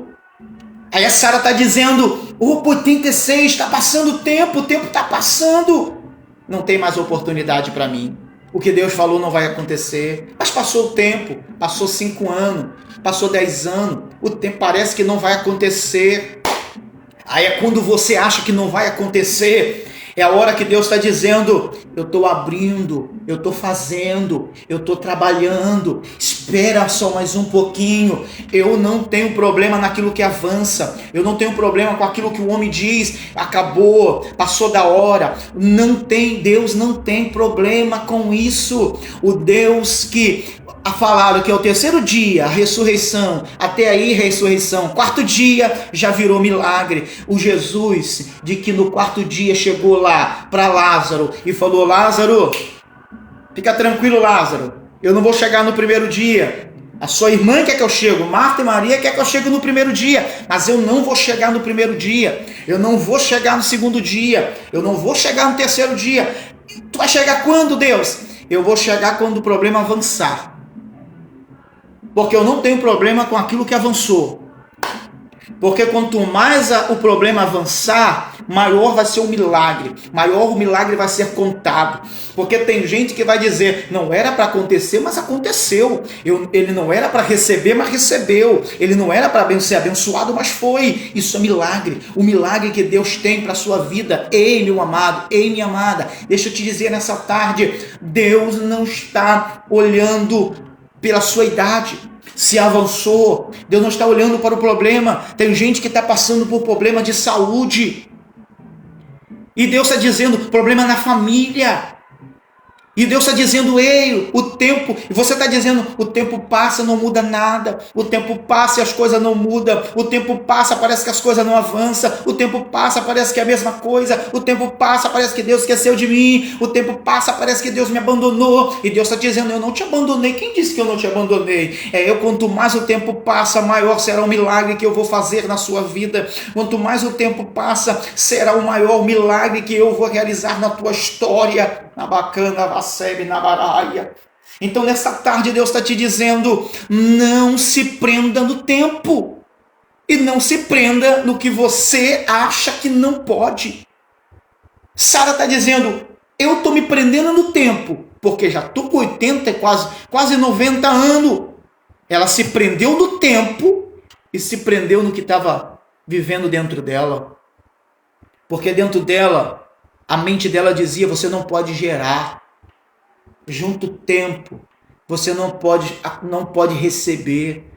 Aí a Sara está dizendo, 86, está passando o tempo está passando. Não tem mais oportunidade para mim. O que Deus falou não vai acontecer. Mas passou o tempo, passou 5 anos, passou 10 anos. O tempo parece que não vai acontecer. Aí é quando você acha que não vai acontecer. É a hora que Deus está dizendo, eu estou abrindo, eu estou fazendo, eu estou trabalhando, espera só mais um pouquinho. Eu não tenho problema naquilo que avança, eu não tenho problema com aquilo que o homem diz, acabou, passou da hora. Deus não tem problema com isso. O Deus que falaram que é o terceiro dia, a ressurreição, até aí ressurreição, quarto dia já virou milagre. O Jesus de que no quarto dia chegou lá para Lázaro e falou, Lázaro, fica tranquilo, Lázaro, eu não vou chegar no primeiro dia. A sua irmã quer que eu chegue, Marta e Maria quer que eu chegue no primeiro dia, mas eu não vou chegar no primeiro dia, eu não vou chegar no segundo dia, eu não vou chegar no terceiro dia. Tu vai chegar quando, Deus? Eu vou chegar quando o problema avançar. Porque eu não tenho problema com aquilo que avançou. Porque quanto mais o problema avançar, maior vai ser o milagre. Maior o milagre vai ser contado. Porque tem gente que vai dizer, não era para acontecer, mas aconteceu. Ele não era para receber, mas recebeu. Ele não era para ser abençoado, mas foi. Isso é milagre. O milagre que Deus tem para a sua vida. Ei, meu amado, ei, minha amada. Deixa eu te dizer nessa tarde, Deus não está olhando pela sua idade, se avançou. Deus não está olhando para o problema. Tem gente que está passando por problema de saúde. E Deus está dizendo, problema na família. E Deus está dizendo, ei, o tempo, e você está dizendo, o tempo passa, não muda nada, o tempo passa e as coisas não mudam, o tempo passa, parece que as coisas não avançam, o tempo passa, parece que é a mesma coisa, o tempo passa, parece que Deus esqueceu de mim, o tempo passa, parece que Deus me abandonou, e Deus está dizendo, eu não te abandonei. Quem disse que eu não te abandonei? Quanto mais o tempo passa, maior será o milagre que eu vou fazer na sua vida. Quanto mais o tempo passa, será o maior milagre que eu vou realizar na tua história. Na bacana, Vassebe, na baraia. Então nessa tarde Deus está te dizendo, não se prenda no tempo. E não se prenda no que você acha que não pode. Sara está dizendo, eu estou me prendendo no tempo, porque já estou com 80, quase 90 anos. Ela se prendeu no tempo e se prendeu no que estava vivendo dentro dela. Porque dentro dela, a mente dela dizia, você não pode gerar. Junto o tempo, você não pode receber.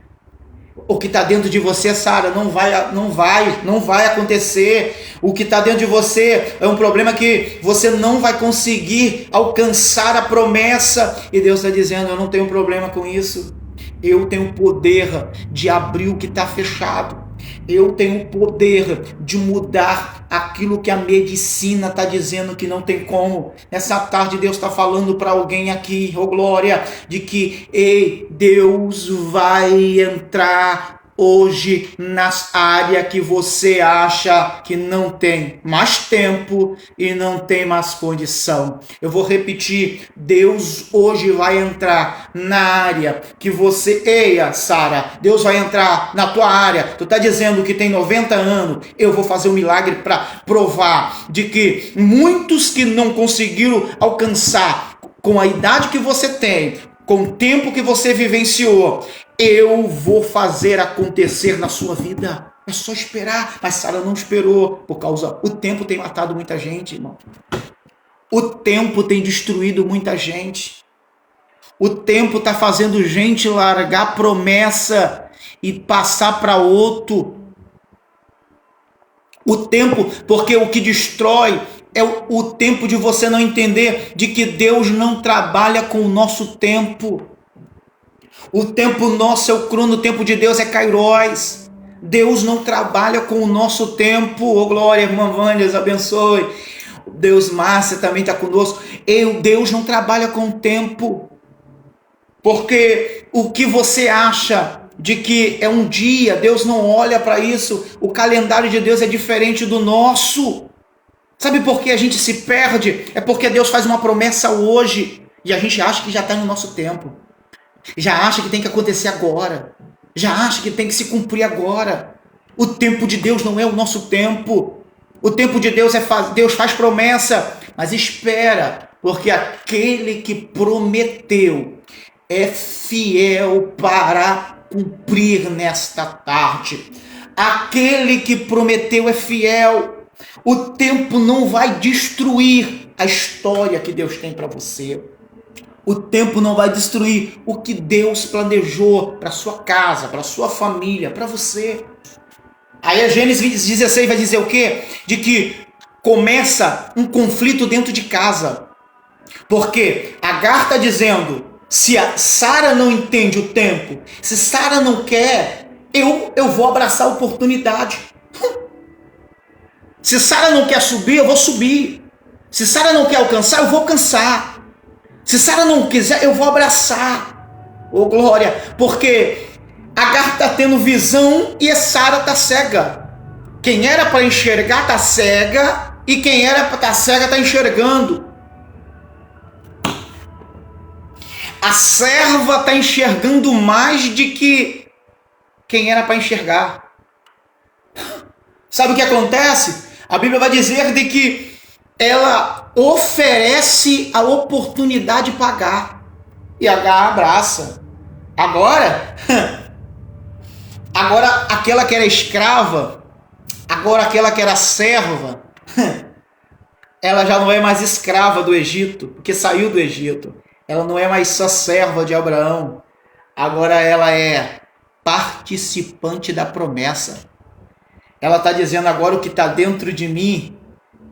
O que está dentro de você, Sara, não vai acontecer. O que está dentro de você é um problema que você não vai conseguir alcançar a promessa. E Deus está dizendo, eu não tenho problema com isso. Eu tenho poder de abrir o que está fechado. Eu tenho o poder de mudar aquilo que a medicina está dizendo que não tem como. Nessa tarde Deus está falando para alguém aqui, oh glória, de que Deus vai entrar hoje nas áreas que você acha que não tem mais tempo e não tem mais condição. Eu vou repetir, Deus hoje vai entrar na área que você... Eia, Sara, Deus vai entrar na tua área. Tu tá dizendo que tem 90 anos, eu vou fazer um milagre para provar de que muitos que não conseguiram alcançar com a idade que você tem, com o tempo que você vivenciou, eu vou fazer acontecer na sua vida. É só esperar. Mas Sara não esperou, por causa... O tempo tem matado muita gente, irmão. O tempo tem destruído muita gente. O tempo está fazendo gente largar promessa e passar para outro. O tempo, porque o que destrói é o tempo de você não entender de que Deus não trabalha com o nosso tempo. O tempo nosso é o crono, o tempo de Deus é Kairos. Deus não trabalha com o nosso tempo. Oh glória, irmã Vânia, abençoe. Deus Márcia também está conosco. Deus não trabalha com o tempo. Porque o que você acha de que é um dia, Deus não olha para isso. O calendário de Deus é diferente do nosso. Sabe por que a gente se perde? É porque Deus faz uma promessa hoje e a gente acha que já está no nosso tempo. Já acha que tem que acontecer agora. Já acha que tem que se cumprir agora. O tempo de Deus não é o nosso tempo. O tempo de Deus Deus faz promessa, mas espera, porque aquele que prometeu é fiel para cumprir nesta tarde. Aquele que prometeu é fiel. O tempo não vai destruir a história que Deus tem para você. O tempo não vai destruir o que Deus planejou para sua casa, para sua família, para você. Aí a Gênesis 16 vai dizer o quê? De que começa um conflito dentro de casa. Porque Agar está dizendo, se a Sara não entende o tempo, se Sara não quer, eu vou abraçar a oportunidade. Se Sara não quer subir, eu vou subir. Se Sara não quer alcançar, eu vou alcançar. Se Sara não quiser, eu vou abraçar. Oh glória, porque Agar está tendo visão e a Sara está cega. Quem era para enxergar está cega e quem era para estar cega está enxergando. A serva está enxergando mais de que quem era para enxergar. Sabe o que acontece? A Bíblia vai dizer de que ela oferece a oportunidade de pagar. E Agar abraça. Agora aquela que era escrava, agora aquela que era serva, ela já não é mais escrava do Egito, porque saiu do Egito. Ela não é mais só serva de Abraão. Agora ela é participante da promessa. Ela está dizendo agora o que está dentro de mim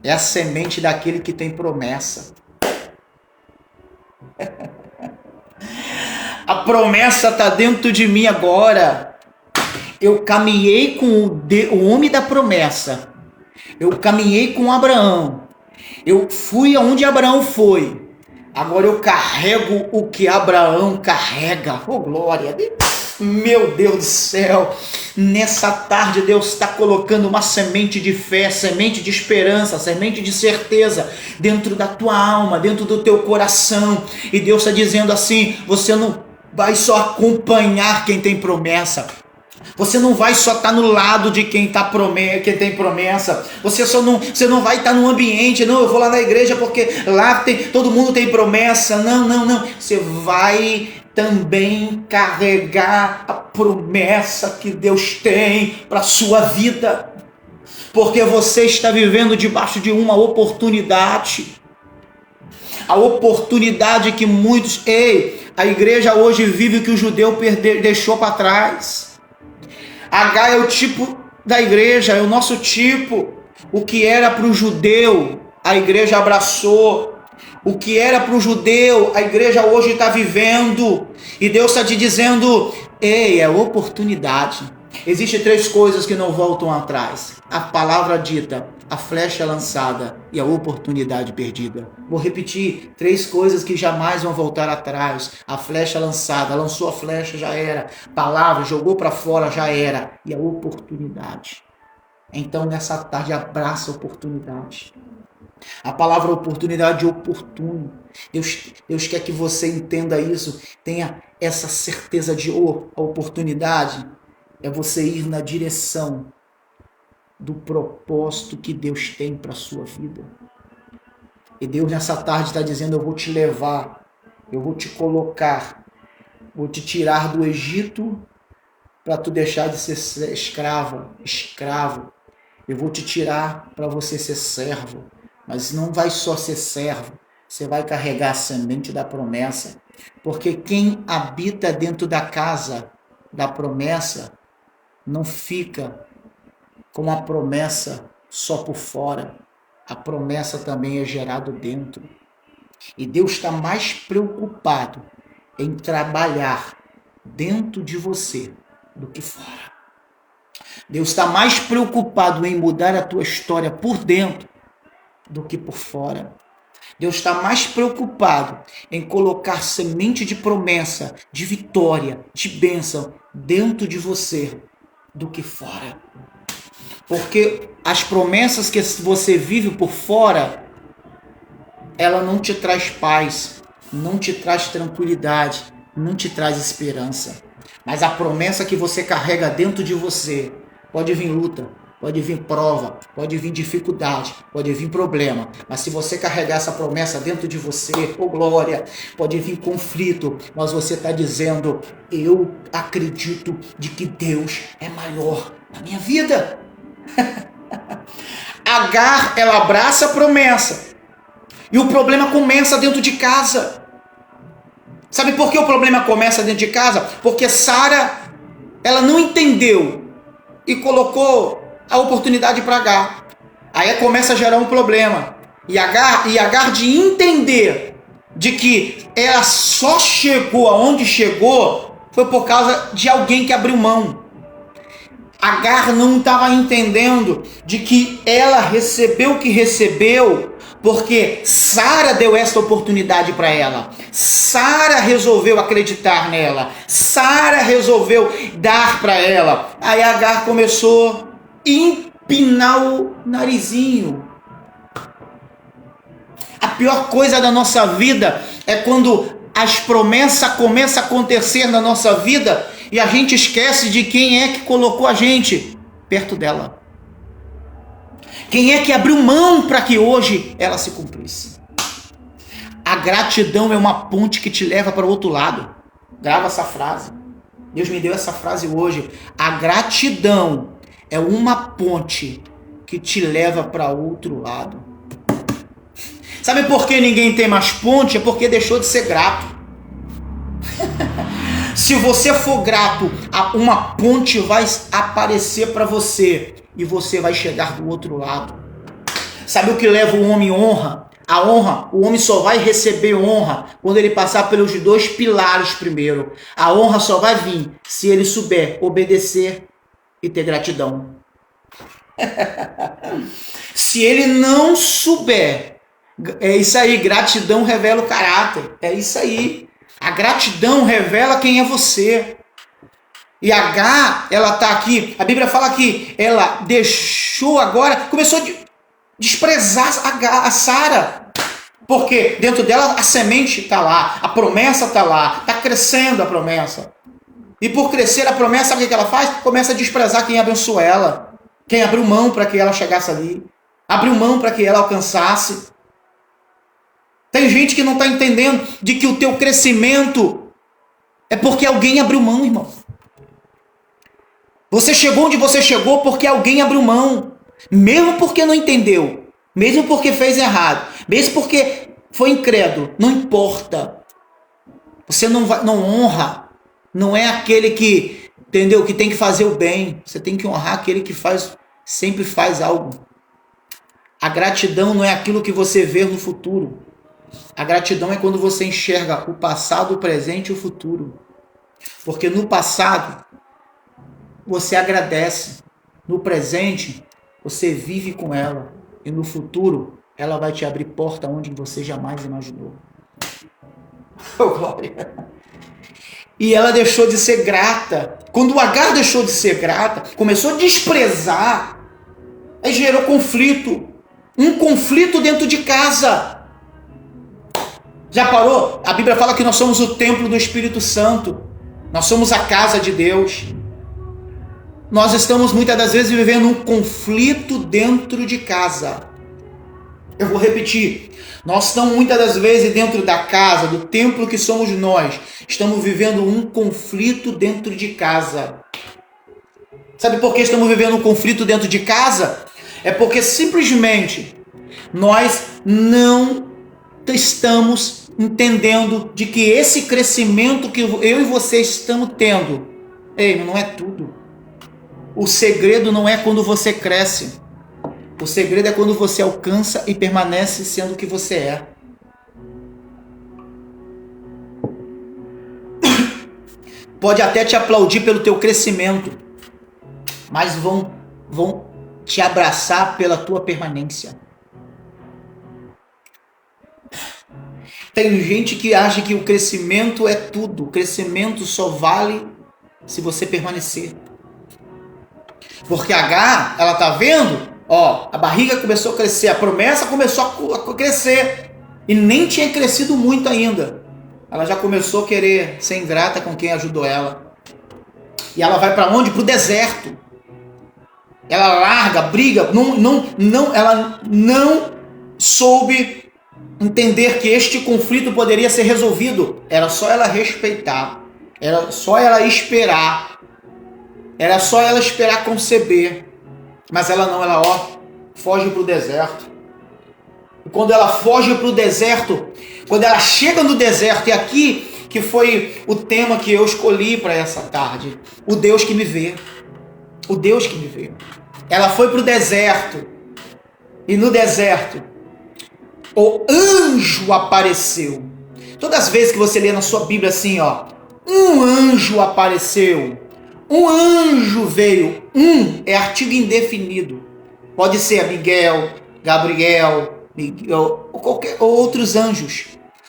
é a semente daquele que tem promessa. A promessa está dentro de mim agora. Eu caminhei com o homem da promessa. Eu caminhei com Abraão. Eu fui aonde Abraão foi. Agora eu carrego o que Abraão carrega. Oh, glória! Meu Deus do céu! Nessa tarde Deus está colocando uma semente de fé, semente de esperança, semente de certeza dentro da tua alma, dentro do teu coração. E Deus está dizendo assim, você não vai só acompanhar quem tem promessa. Você não vai só estar no lado de quem tem promessa. Você não vai estar no ambiente. Não, eu vou lá na igreja porque lá todo mundo tem promessa. Não. Você vai também carregar a promessa que Deus tem para a sua vida. Porque você está vivendo debaixo de uma oportunidade. A oportunidade que muitos... a igreja hoje vive o que o judeu deixou para trás. H é o tipo da igreja, é o nosso tipo. O que era para o judeu, a igreja abraçou. O que era para o judeu, a igreja hoje está vivendo. E Deus está te dizendo, ei, é oportunidade. Existem 3 coisas que não voltam atrás. A palavra dita, a flecha lançada e a oportunidade perdida. Vou repetir, 3 coisas que jamais vão voltar atrás. A flecha lançada, lançou a flecha, já era. Palavra, jogou para fora, já era. E a oportunidade. Então, nessa tarde, abraça a oportunidade. A palavra oportunidade é oportuno. Deus quer que você entenda isso. Tenha essa certeza de a oportunidade é você ir na direção do propósito que Deus tem para a sua vida. E Deus nessa tarde está dizendo, eu vou te levar, eu vou te colocar, vou te tirar do Egito para tu deixar de ser escravo. Eu vou te tirar para você ser servo. Mas não vai só ser servo, você vai carregar a semente da promessa. Porque quem habita dentro da casa da promessa não fica com a promessa só por fora. A promessa também é gerada dentro. E Deus está mais preocupado em trabalhar dentro de você do que fora. Deus está mais preocupado em mudar a tua história por dentro do que por fora. Deus está mais preocupado em colocar semente de promessa, de vitória, de bênção dentro de você do que fora. Porque as promessas que você vive por fora, ela não te traz paz, não te traz tranquilidade, não te traz esperança. Mas a promessa que você carrega dentro de você, pode vir luta, pode vir prova, pode vir dificuldade, pode vir problema. Mas se você carregar essa promessa dentro de você, glória, pode vir conflito. Mas você está dizendo, eu acredito de que Deus é maior na minha vida. Agar, ela abraça a promessa. E o problema começa dentro de casa. Sabe por que o problema começa dentro de casa? Porque Sara, ela não entendeu e colocou a oportunidade para Agar. Aí começa a gerar um problema. E Agar de entender de que ela só chegou aonde chegou foi por causa de alguém que abriu mão. Agar não estava entendendo de que ela recebeu o que recebeu porque Sara deu essa oportunidade para ela. Sara resolveu acreditar nela. Sara resolveu dar para ela. Aí Agar começou a empinar o narizinho. A pior coisa da nossa vida é quando as promessas começam a acontecer na nossa vida e a gente esquece de quem é que colocou a gente perto dela. Quem é que abriu mão para que hoje ela se cumprisse? A gratidão é uma ponte que te leva para o outro lado. Grava essa frase. Deus me deu essa frase hoje. A gratidão é uma ponte que te leva para outro lado. Sabe por que ninguém tem mais ponte? É porque deixou de ser grato. Se você for grato, uma ponte vai aparecer para você e você vai chegar do outro lado. Sabe o que leva o homem honra? A honra, o homem só vai receber honra quando ele passar pelos 2 pilares primeiro. A honra só vai vir se ele souber obedecer e ter gratidão. Se ele não souber, é isso aí, gratidão revela o caráter. É isso aí. A gratidão revela quem é você. E Agar, ela está aqui, a Bíblia fala que ela deixou agora, começou a desprezar a Sara. Porque dentro dela a semente está lá, a promessa está lá, está crescendo a promessa. E por crescer a promessa, sabe o que ela faz? Começa a desprezar quem abençoou ela, quem abriu mão para que ela chegasse ali, abriu mão para que ela alcançasse. Tem gente que não está entendendo de que o teu crescimento é porque alguém abriu mão, irmão. Você chegou onde você chegou porque alguém abriu mão. Mesmo porque não entendeu. Mesmo porque fez errado. Mesmo porque foi incrédulo. Não importa. Você não honra. Não é aquele que Entendeu? Que tem que fazer o bem. Você tem que honrar aquele que sempre faz algo. A gratidão não é aquilo que você vê no futuro. A gratidão é quando você enxerga o passado, o presente e o futuro. Porque no passado, você agradece. No presente, você vive com ela. E no futuro, ela vai te abrir porta onde você jamais imaginou. Oh, glória! E ela deixou de ser grata. Quando o Agar deixou de ser grata, começou a desprezar, aí gerou conflito. Um conflito dentro de casa. Já parou? A Bíblia fala que nós somos o templo do Espírito Santo. Nós somos a casa de Deus. Nós estamos muitas das vezes vivendo um conflito dentro de casa. Eu vou repetir. Nós estamos muitas das vezes dentro da casa, do templo que somos nós. Estamos vivendo um conflito dentro de casa. Sabe por que estamos vivendo um conflito dentro de casa? É porque simplesmente nós não estamos entendendo de que esse crescimento que eu e você estamos tendo, não é tudo. O segredo não é quando você cresce. O segredo é quando você alcança e permanece sendo o que você é. Pode até te aplaudir pelo teu crescimento, mas vão te abraçar pela tua permanência. Tem gente que acha que o crescimento é tudo. O crescimento só vale se você permanecer. Porque Agar, ela tá vendo, a barriga começou a crescer, a promessa começou a crescer. E nem tinha crescido muito ainda. Ela já começou a querer ser ingrata com quem ajudou ela. E ela vai para onde? Pro deserto. Ela larga, briga, ela não soube entender que este conflito poderia ser resolvido. Era só ela respeitar. Era só ela esperar. Era só ela esperar conceber. Mas ela não, ela foge pro deserto. E quando ela foge pro deserto, quando ela chega no deserto, e aqui que foi o tema que eu escolhi para essa tarde, o Deus que me vê. O Deus que me vê. Ela foi pro deserto. E no deserto, o anjo apareceu. Todas as vezes que você lê na sua Bíblia assim, um anjo apareceu. Um anjo veio. É artigo indefinido. Pode ser Miguel, Gabriel, ou outros anjos.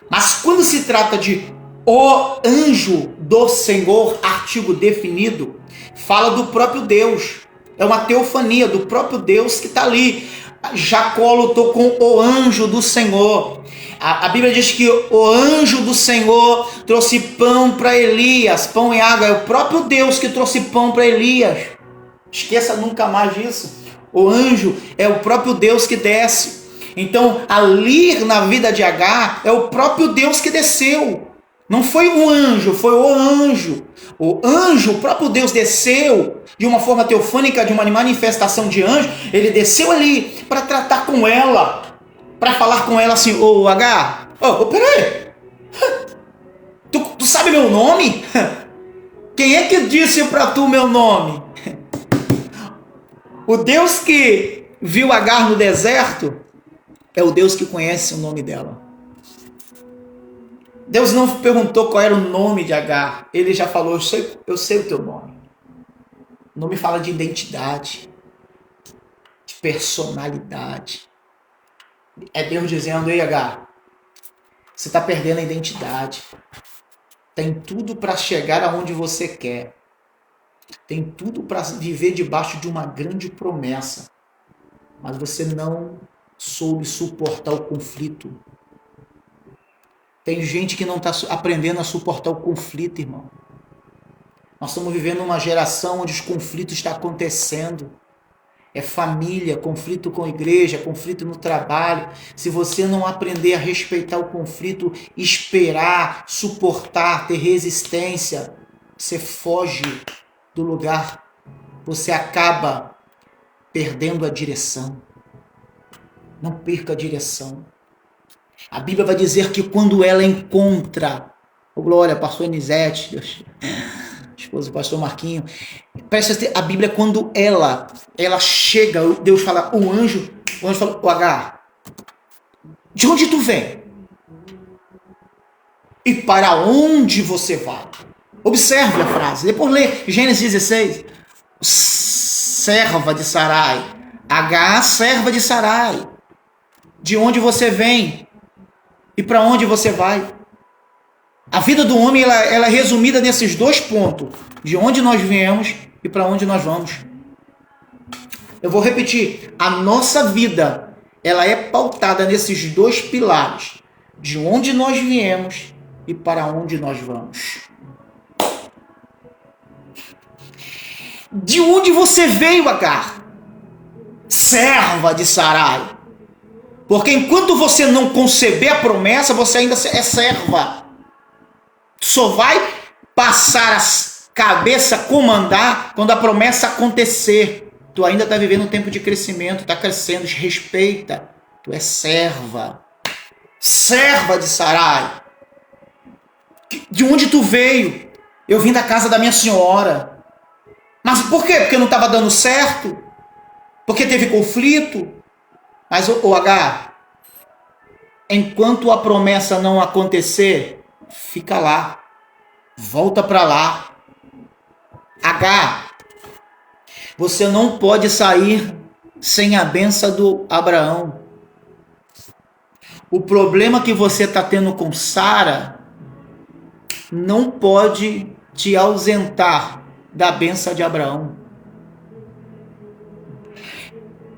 Mas quando se trata de o anjo do Senhor, artigo definido, fala do próprio Deus. É uma teofania do próprio Deus que está ali. Jacó lutou com o anjo do Senhor. A Bíblia diz que o anjo do Senhor trouxe pão para Elias. Pão e água. É o próprio Deus que trouxe pão para Elias. Esqueça nunca mais disso. O anjo é o próprio Deus que desce. Então, ali na vida de Agar, é o próprio Deus que desceu. Não foi um anjo, foi o anjo. O anjo, o próprio Deus desceu de uma forma teofânica, de uma manifestação de anjo. Ele desceu ali para tratar com ela, para falar com ela assim: Agar, peraí, tu sabe meu nome? Quem é que disse para tu meu nome? O Deus que viu Agar no deserto é o Deus que conhece o nome dela. Deus não perguntou qual era o nome de Agar. Ele já falou: eu sei o teu nome. O nome fala de identidade, de personalidade. É Deus dizendo: ei, Agar, você está perdendo a identidade. Tem tudo para chegar aonde você quer. Tem tudo para viver debaixo de uma grande promessa. Mas você não soube suportar o conflito. Tem gente que não está aprendendo a suportar o conflito, irmão. Nós estamos vivendo uma geração onde os conflitos estão acontecendo. É família, conflito com a igreja, conflito no trabalho. Se você não aprender a respeitar o conflito, esperar, suportar, ter resistência, você foge do lugar. Você acaba perdendo a direção. Não perca a direção. A Bíblia vai dizer que quando ela encontra, glória, pastor Enisete, esposa, o pastor Marquinho. Presta atenção, a Bíblia, quando ela chega, Deus fala, o anjo fala, o Agar, de onde tu vem? E para onde você vai? Observe a frase. Depois lê Gênesis 16. Serva de Sarai. Agar, serva de Sarai. De onde você vem? E para onde você vai? A vida do homem ela é resumida nesses dois pontos. De onde nós viemos e para onde nós vamos. Eu vou repetir. A nossa vida ela é pautada nesses dois pilares. De onde nós viemos e para onde nós vamos. De onde você veio, Agar? Serva de Sarai. Porque enquanto você não conceber a promessa, você ainda é serva. Só vai passar a cabeça a comandar quando a promessa acontecer. Tu ainda está vivendo um tempo de crescimento, está crescendo, respeita. Tu é serva. Serva de Sarai. De onde tu veio? Eu vim da casa da minha senhora. Mas por quê? Porque não estava dando certo? Porque teve conflito? Mas, Agar, enquanto a promessa não acontecer, fica lá. Volta para lá. Agar, você não pode sair sem a bênção do Abraão. O problema que você está tendo com Sara não pode te ausentar da bênção de Abraão.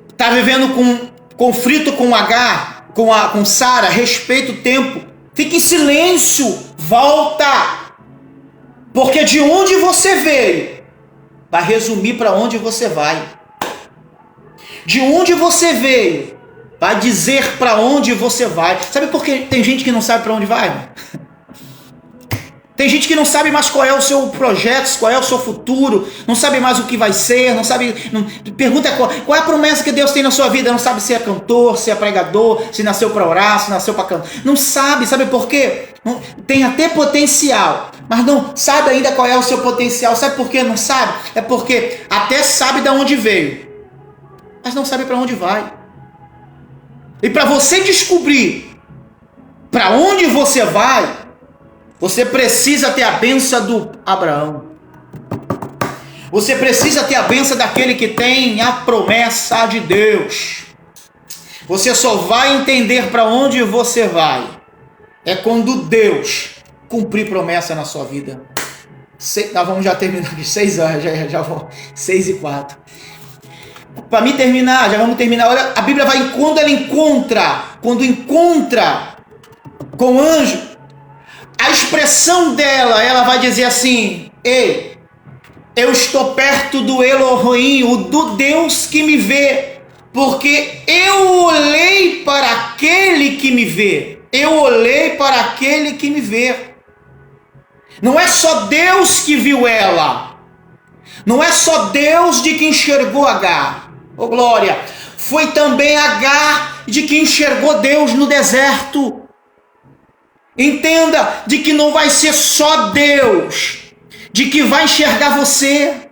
Está vivendo com conflito com Agar, com Sara, respeita o tempo. Fique em silêncio, volta. Porque de onde você veio, vai resumir para onde você vai. De onde você veio, vai dizer para onde você vai. Sabe por que tem gente que não sabe para onde vai? Tem gente que não sabe mais qual é o seu projeto, qual é o seu futuro, não sabe mais o que vai ser, não sabe. Pergunta qual é a promessa que Deus tem na sua vida, não sabe se é cantor, se é pregador, se nasceu para orar, se nasceu para cantar. Não sabe, sabe por quê? Não, tem até potencial, mas não sabe ainda qual é o seu potencial. Sabe por que não sabe? É porque até sabe de onde veio, mas não sabe para onde vai. E para você descobrir para onde você vai, você precisa ter a bênção do Abraão. Você precisa ter a bênção daquele que tem a promessa de Deus. Você só vai entender para onde você vai é quando Deus cumprir promessa na sua vida. Nós vamos já terminar aqui 6 horas, já vou 6:04. Para mim terminar, já vamos terminar. Olha, a Bíblia vai quando encontra com o anjo. A expressão dela, ela vai dizer assim: ei, eu estou perto do Elohim, do Deus que me vê, porque eu olhei para aquele que me vê. Eu olhei para aquele que me vê. Não é só Deus que viu ela. Não é só Deus de que enxergou Agar. Oh glória! Foi também Agar de que enxergou Deus no deserto. Entenda de que não vai ser só Deus de que vai enxergar você.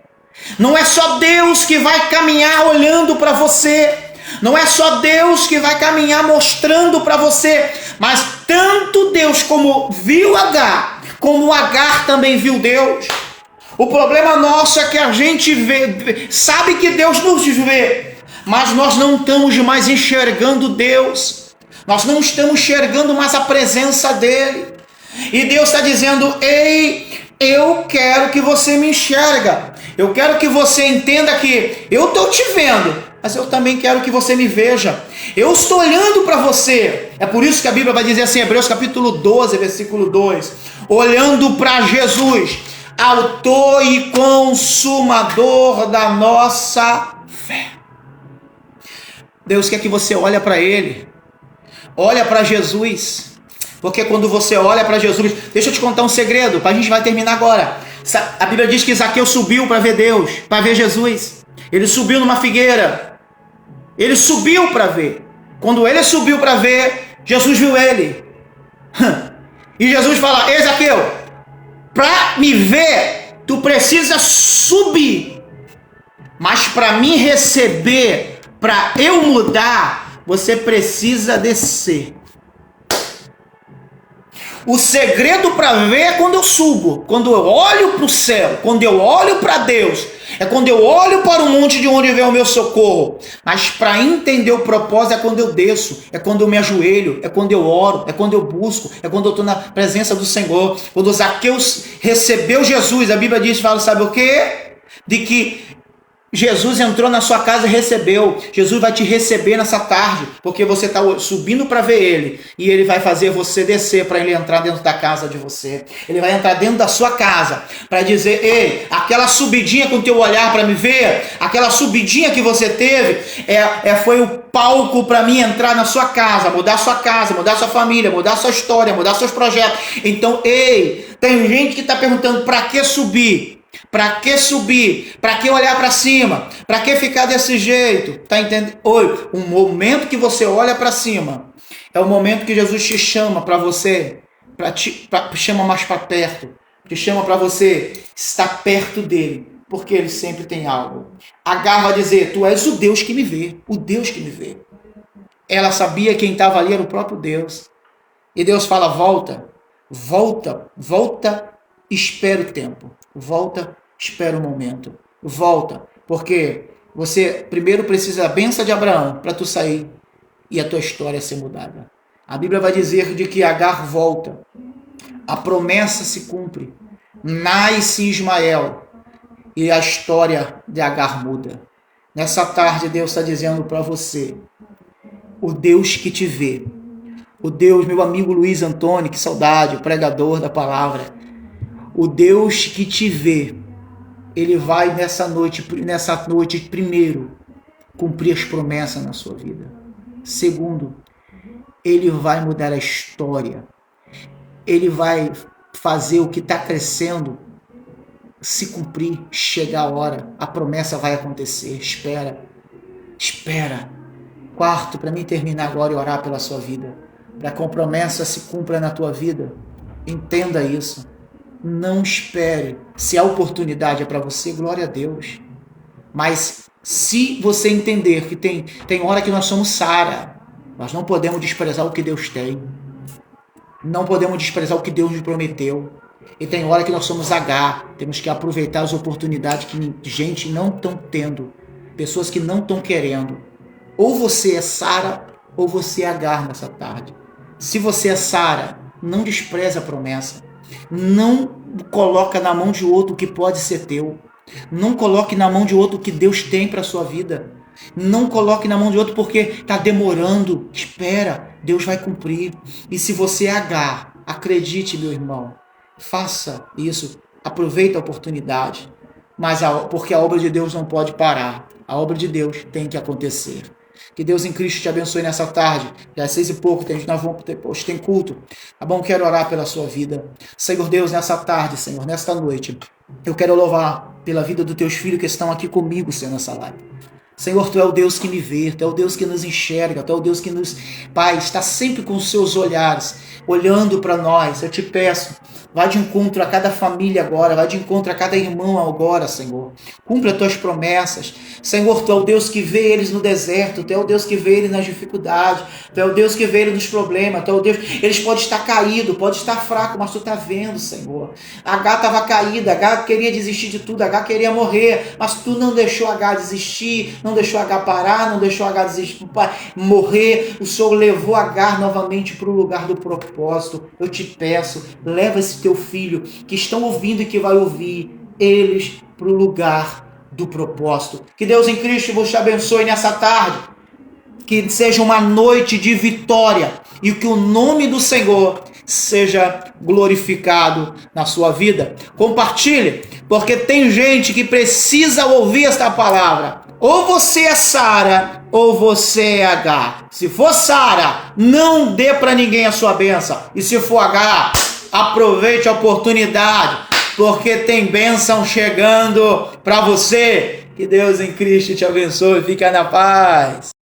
Não é só Deus que vai caminhar olhando para você. Não é só Deus que vai caminhar mostrando para você. Mas tanto Deus como viu Agar, como Agar também viu Deus. O problema nosso é que a gente sabe que Deus nos vê, mas nós não estamos mais enxergando Deus. Nós não estamos enxergando mais a presença dele. E Deus está dizendo: ei, eu quero que você me enxerga. Eu quero que você entenda que eu estou te vendo, mas eu também quero que você me veja. Eu estou olhando para você. É por isso que a Bíblia vai dizer assim, Hebreus capítulo 12, versículo 2. Olhando para Jesus, autor e consumador da nossa fé. Deus quer que você olhe para Ele. Olha para Jesus, porque quando você olha para Jesus, deixa eu te contar um segredo, a gente vai terminar agora. A Bíblia diz que Zaqueu subiu para ver Deus, para ver Jesus. Ele subiu numa figueira, ele subiu para ver. Quando ele subiu para ver, Jesus viu ele. E Jesus fala: ei Zaqueu, para me ver, Tu precisa subir. Mas para mim receber, para eu mudar, você precisa descer. O segredo para ver é quando eu subo, quando eu olho para o céu, quando eu olho para Deus, é quando eu olho para o monte de onde vem o meu socorro. Mas para entender o propósito é quando eu desço, é quando eu me ajoelho, é quando eu oro, é quando eu busco, é quando eu estou na presença do Senhor. Quando Zaqueu recebeu Jesus, a Bíblia diz, fala, sabe o quê? De que Jesus entrou na sua casa e recebeu. Jesus vai te receber nessa tarde, porque você está subindo para ver Ele. E Ele vai fazer você descer para Ele entrar dentro da casa de você. Ele vai entrar dentro da sua casa para dizer, ei, aquela subidinha com o teu olhar para me ver, aquela subidinha que você teve, foi o palco para mim entrar na sua casa, mudar sua família, mudar sua história, mudar seus projetos. Então, ei, tem gente que está perguntando, para que subir? Para que subir? Para que olhar para cima? Para que ficar desse jeito? Tá entendendo? Oi, o momento que você olha para cima é o momento que Jesus te chama para você, chama mais para perto, te chama para você estar perto dele, porque ele sempre tem algo. Agar vai dizer, tu és o Deus que me vê, o Deus que me vê. Ela sabia que quem estava ali era o próprio Deus. E Deus fala, volta, espera o tempo. Volta, espera o momento. Volta, porque você primeiro precisa da bênção de Abraão para tu sair e a tua história ser mudada. A Bíblia vai dizer de que Agar volta. A promessa se cumpre. Nasce Ismael e a história de Agar muda. Nessa tarde Deus está dizendo para você, o Deus que te vê, o Deus, meu amigo Luiz Antônio, que saudade, o pregador da palavra, o Deus que te vê, Ele vai nessa noite, primeiro, cumprir as promessas na sua vida. Segundo, Ele vai mudar a história. Ele vai fazer o que está crescendo se cumprir, chegar a hora. A promessa vai acontecer. Espera. Quarto, para mim terminar agora e orar pela sua vida. Para que a promessa se cumpra na tua vida. Entenda isso. Não espere. Se a oportunidade é para você, glória a Deus. Mas se você entender que tem hora que nós somos Sara, nós não podemos desprezar o que Deus tem. Não podemos desprezar o que Deus nos prometeu. E tem hora que nós somos Agar. Temos que aproveitar as oportunidades que gente não estão tendo. Pessoas que não estão querendo. Ou você é Sara, ou você é Agar nessa tarde. Se você é Sara, não despreze a promessa. Não coloca na mão de outro o que pode ser teu. Não coloque na mão de outro o que Deus tem para a sua vida. Não coloque na mão de outro porque está demorando. Espera, Deus vai cumprir. E se você é Agar, acredite, meu irmão, faça isso. Aproveite a oportunidade. Mas porque a obra de Deus não pode parar. A obra de Deus tem que acontecer. Que Deus em Cristo te abençoe nessa tarde. Já é 6:pouco, nós vamos ter, hoje tem culto. Tá bom? Quero orar pela sua vida. Senhor Deus, nessa tarde, Senhor, nesta noite, eu quero louvar pela vida dos teus filhos que estão aqui comigo, Senhor, nessa live. Senhor, Tu é o Deus que me vê, Tu é o Deus que nos enxerga, Tu é o Deus que nos... Pai, está sempre com os seus olhares, olhando para nós. Eu te peço, vai de encontro a cada família agora, vai de encontro a cada irmão agora, Senhor. Cumpre as Tuas promessas. Senhor, Tu é o Deus que vê eles no deserto, Tu é o Deus que vê eles nas dificuldades, Tu é o Deus que vê eles nos problemas, Tu é o Deus... Eles podem estar caídos, podem estar fracos, mas Tu está vendo, Senhor. Agar estava caída, Agar queria desistir de tudo, Agar queria morrer, mas Tu não deixou Agar desistir, não deixou Agar parar, não deixou Agar desistir, morrer. O Senhor levou Agar novamente para o lugar do propósito. Eu te peço, leva esse teu filho, que estão ouvindo e que vai ouvir, eles para o lugar do propósito. Que Deus em Cristo vos te abençoe nessa tarde. Que seja uma noite de vitória e que o nome do Senhor seja glorificado na sua vida. Compartilhe, porque tem gente que precisa ouvir esta palavra. Ou você é Sara, ou você é Agar. Se for Sara, não dê para ninguém a sua bênção. E se for Agar, aproveite a oportunidade, porque tem bênção chegando para você. Que Deus em Cristo te abençoe. Fica na paz.